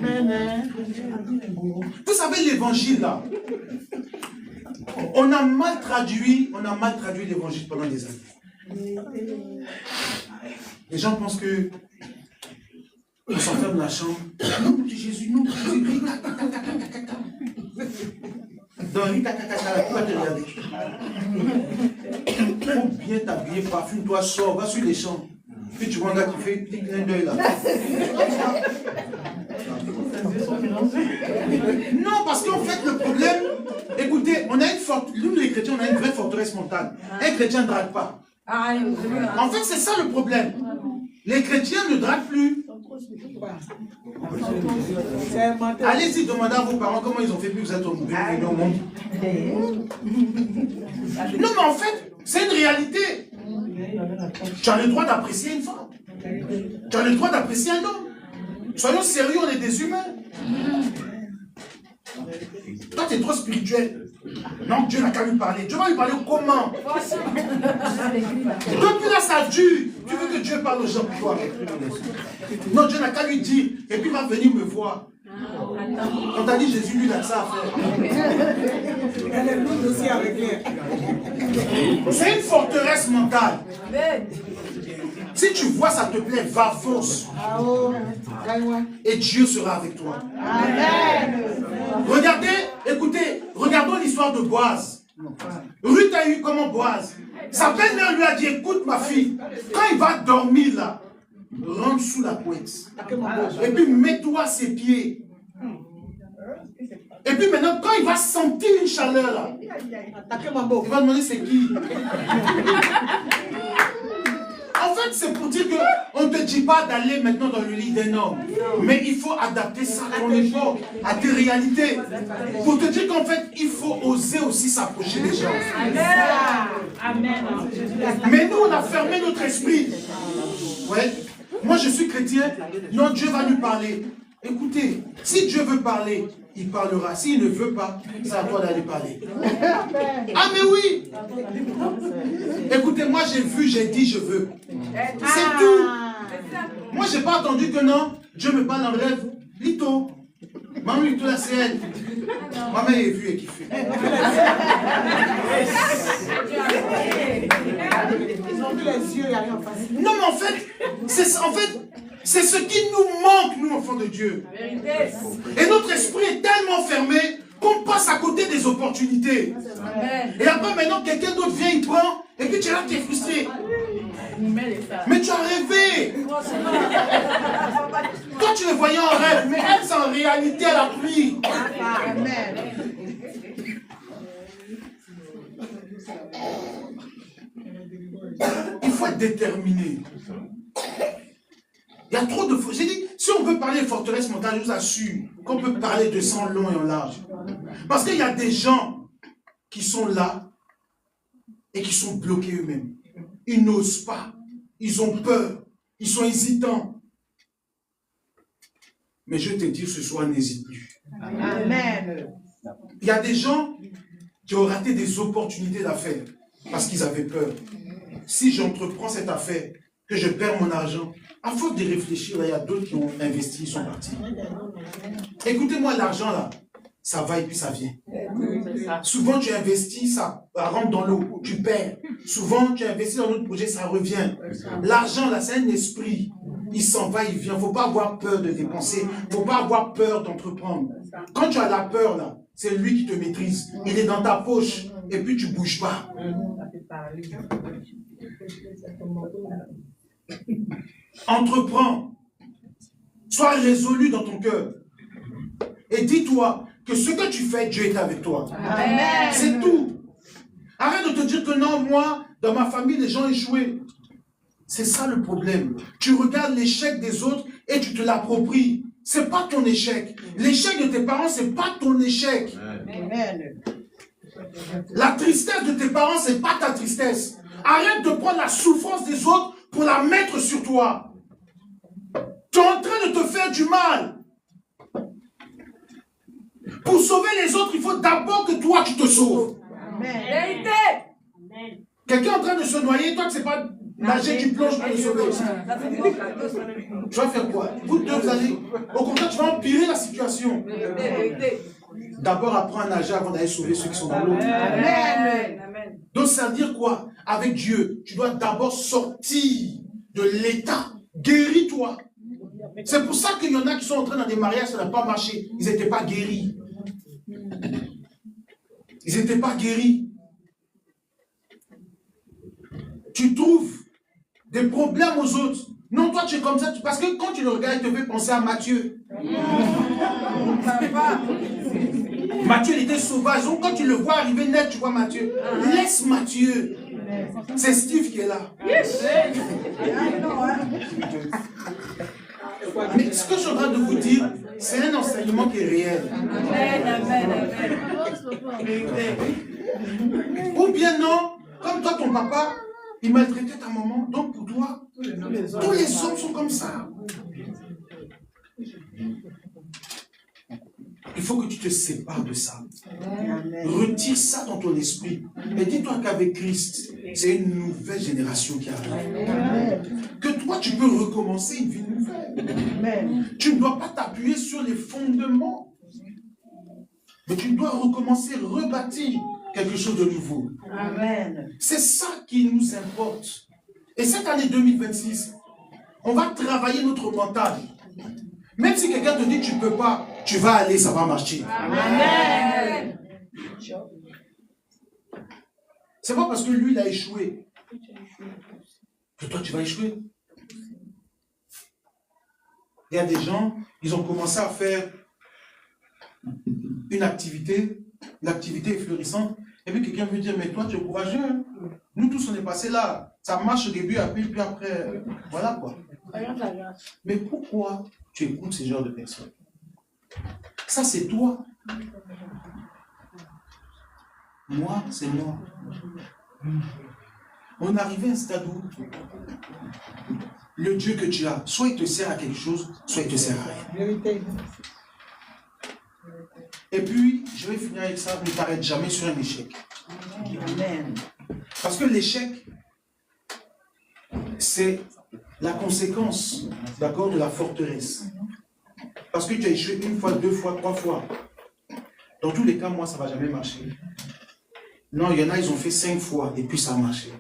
S1: Vous savez l'évangile là, on a mal traduit l'évangile pendant des années. Les gens pensent que on s'enferme dans la chambre. Non, de Jésus, non, de Jésus. Dans Rita, pourquoi te regarder? Faut bien t'habiller, parfume-toi, sors, va sur les champs. Puis tu vois un gars qui fait petit clin d'œil là. Non, parce qu'en fait, le problème, écoutez, nous les chrétiens, on a une vraie forteresse mentale. Un chrétien ne drague pas. En fait, c'est ça le problème. Les chrétiens ne draguent plus. Allez-y, demandez à vos parents comment ils ont fait plus que vous êtes au monde. Non, mais en fait, c'est une réalité. Tu as le droit d'apprécier une femme. Tu as le droit d'apprécier un homme. Soyons sérieux, on est des humains. Toi, tu es trop spirituel. Non, Dieu n'a qu'à lui parler. Dieu va lui parler comment? Depuis là, ça dure. Tu veux que Dieu parle aux gens pour toi? Non, Dieu n'a qu'à lui dire. Et puis il va venir me voir. On t'a dit Jésus, lui, il a ça à faire.
S4: Elle est lourde aussi avec elle.
S1: C'est une forteresse mentale. Si tu vois, ça te plaît, va, fonce. Et Dieu sera avec toi.
S3: Amen.
S1: Regardez, écoutez, regardons l'histoire de Boaz. Ruth a eu comment Boaz? Sa belle-mère lui a dit, écoute ma fille, quand il va dormir là, rentre sous la couette. Et puis mets-toi à ses pieds. Et puis maintenant, quand il va sentir une chaleur là, il va demander c'est qui? En fait, c'est pour dire qu'on ne te dit pas d'aller maintenant dans le lit d'un homme. Mais il faut adapter ça à ton époque, à tes réalités. Pour te dire qu'en fait, il faut oser aussi s'approcher des gens.
S3: Amen.
S1: Mais nous, on a fermé notre esprit. Ouais. Moi, je suis chrétien. Non, Dieu va nous parler. Écoutez, si Dieu veut parler, il parlera. S'il ne veut pas, c'est à toi d'aller parler. Ah mais oui. Écoutez, moi j'ai vu, j'ai dit je veux. C'est tout. Moi j'ai pas attendu que non, Dieu me parle en rêve. Lito. Maman Lito là c'est elle. Maman est vue et kiffée.
S4: Ils ont vu les yeux, il n'y a rien en face.
S1: Non mais en fait, c'est ce qui nous manque, nous, enfants de Dieu. Et notre esprit est tellement fermé qu'on passe à côté des opportunités. Et après, maintenant, quelqu'un d'autre vient, il prend, et puis tu es là, tu es frustré. Mais tu as rêvé. Toi, tu le voyais en rêve, mais elle, c'est en réalité, elle a pris.
S3: Amen.
S1: Il faut être déterminé. Il y a trop de... J'ai dit, si on veut parler de forteresse mentale, je vous assure qu'on peut parler de ça en long et en large. Parce qu'il y a des gens qui sont là et qui sont bloqués eux-mêmes. Ils n'osent pas. Ils ont peur. Ils sont hésitants. Mais je te dis ce soir, n'hésite plus.
S3: Amen.
S1: Il y a des gens qui ont raté des opportunités d'affaires parce qu'ils avaient peur. Si j'entreprends cette affaire, que je perds mon argent, à force de réfléchir, là, il y a d'autres qui ont investi, ils sont partis. Écoutez-moi, l'argent là, ça va et puis ça vient. Souvent tu investis, ça rentre dans l'eau, tu perds. Souvent tu investis dans notre projet, ça revient. L'argent là, c'est un esprit. Il s'en va, il vient. Il ne faut pas avoir peur de dépenser. Il ne faut pas avoir peur d'entreprendre. Quand tu as la peur là, c'est lui qui te maîtrise. Il est dans ta poche et puis tu ne bouges pas. Entreprends. Sois résolu dans ton cœur. Et dis-toi que ce que tu fais, Dieu est avec toi.
S3: Amen.
S1: C'est tout. Arrête de te dire que non, moi, dans ma famille, les gens ont échoué. C'est ça le problème. Tu regardes l'échec des autres et tu te l'appropries. Ce n'est pas ton échec. L'échec de tes parents, ce n'est pas ton échec.
S3: Amen.
S1: La tristesse de tes parents, ce n'est pas ta tristesse. Arrête de prendre la souffrance des autres pour la mettre sur toi. Tu es en train de te faire du mal. Pour sauver les autres, il faut d'abord que toi, tu te sauves.
S3: Amen.
S1: Quelqu'un est en train de se noyer, toi, tu ne sais pas nager, tu plonges pour le sauver. Tu vas faire quoi? Vous deux, vous allez... Au contraire, tu vas empirer la situation. D'abord, apprends à nager avant d'aller sauver ceux qui sont dans l'eau.
S3: Amen.
S1: Donc, ça veut dire quoi? Avec Dieu, tu dois d'abord sortir de l'état. Guéris-toi. C'est pour ça qu'il y en a qui sont entrés dans des mariages, ça n'a pas marché. Ils n'étaient pas guéris. Ils n'étaient pas guéris. Tu trouves des problèmes aux autres. Non, toi, tu es comme ça. Parce que quand tu le regardes, il te fait penser à Matthieu. Matthieu, il était sauvage. Donc, quand tu le vois arriver net, tu vois Matthieu. Laisse Matthieu. C'est Steve qui est là. Mais ce que je suis en train de vous dire, c'est un enseignement qui est réel. Ou bien non, comme toi, ton papa, il maltraitait ta maman. Donc pour toi, tous les hommes sont comme ça. Il faut que tu te sépares de ça. Retire ça dans ton esprit. Et dis-toi qu'avec Christ, c'est une nouvelle génération qui arrive. Que toi, tu peux recommencer une vie nouvelle. Tu ne dois pas t'appuyer sur les fondements. Mais tu dois recommencer, rebâtir quelque chose de nouveau.
S3: Amen.
S1: C'est ça qui nous importe. Et cette année 2026, on va travailler notre mental. Même si quelqu'un te dit que tu ne peux pas, tu vas aller, ça va marcher.
S3: Amen.
S1: C'est pas parce que lui, il a échoué que toi, tu vas échouer. Il y a des gens, ils ont commencé à faire une activité, l'activité est florissante, et puis quelqu'un veut dire, mais toi, tu es courageux. Hein? Nous tous, on est passés là. Ça marche au début, puis après, voilà quoi. Mais pourquoi tu écoutes ce genre de personnes? Ça, c'est toi. Moi, c'est moi. On est arrivé à un stade où le Dieu que tu as, soit il te sert à quelque chose, soit il te sert à rien. Et puis, je vais finir avec ça, ne t'arrête jamais sur un échec.
S3: Amen.
S1: Parce que l'échec, c'est la conséquence, d'accord, de la forteresse. Parce que tu as échoué une fois, deux fois, trois fois. Dans tous les cas, moi, ça ne va jamais marcher. Non, il y en a, ils ont fait 5 fois et puis ça a marché.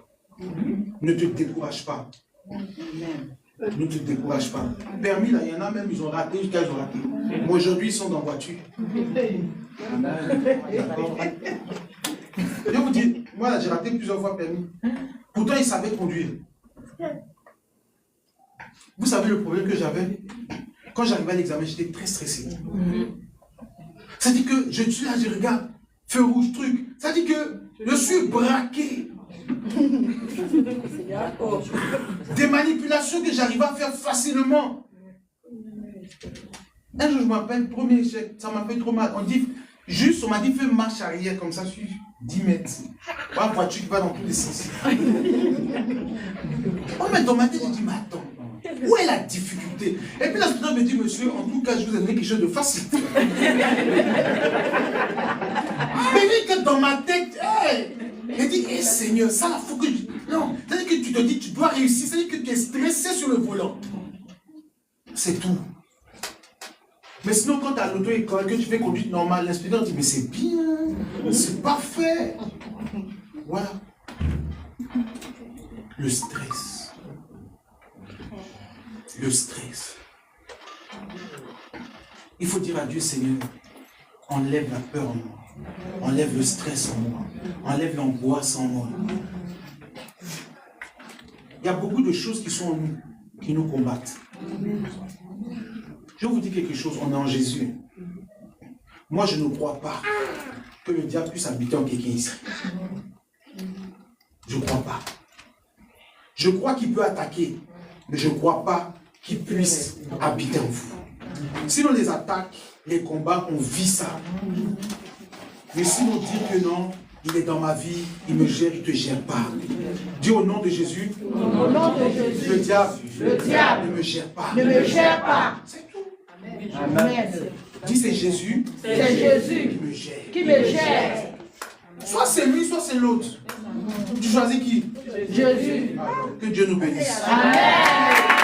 S1: Ne te décourage pas. Ne te décourage pas. Permis, là, il y en a même, ils ont raté jusqu'à ils ont raté. Moi, aujourd'hui, ils sont dans la voiture. Je vous dis, moi, là, j'ai raté plusieurs fois permis. Pourtant, ils savaient conduire. Vous savez le problème que j'avais? Quand j'arrivais à l'examen, j'étais très stressé. Ça dit que je suis là, je regarde, feu rouge, truc. Ça dit que je suis braqué. Des manipulations que j'arrivais à faire facilement. Un jour, je m'appelle, premier échec, ça m'a fait trop mal. On dit, juste, on m'a dit, fais marche arrière comme ça sur 10 mètres. La voiture qui va dans tous les sens. Oh, mais dans ma tête, j'ai dit, mais attends, où est la difficulté? Et puis l'inspecteur me dit, monsieur, en tout cas, je vous ai donné quelque chose de facile. Mais dit que dans ma tête, hey, il dit, hey, Seigneur, ça, il faut que je... Non, c'est-à-dire que tu te dis, tu dois réussir, c'est-à-dire que tu es stressé sur le volant. C'est tout. Mais sinon, quand tu as l'auto-école, que tu fais conduite normale, l'inspecteur dit, mais c'est bien, c'est parfait. Voilà. Le stress. Le stress. Il faut dire à Dieu, Seigneur, enlève la peur en moi. Enlève le stress en moi. Enlève l'angoisse en moi. Il y a beaucoup de choses qui sont en nous, qui nous combattent. Je vous dis quelque chose, on est en Jésus. Moi, je ne crois pas que le diable puisse habiter en quelqu'un ici. Je ne crois pas. Je crois qu'il peut attaquer, mais je ne crois pas qu'il puisse habiter en vous. Sinon, les attaques, les combats, on vit ça. Mais si on dit que non, il est dans ma vie, il me gère, il ne te gère pas. Dis au nom de Jésus,
S3: Au nom de Jésus,
S1: le diable
S3: ne
S1: me gère pas.
S3: ne me gère pas.
S1: C'est tout.
S3: Amen.
S1: Dis c'est Jésus
S3: C'est Jésus
S1: qui me gère.
S3: qui me gère.
S1: Soit c'est lui, soit c'est l'autre. Tu choisis qui?
S3: Jésus.
S1: Que Dieu nous bénisse.
S3: Amen.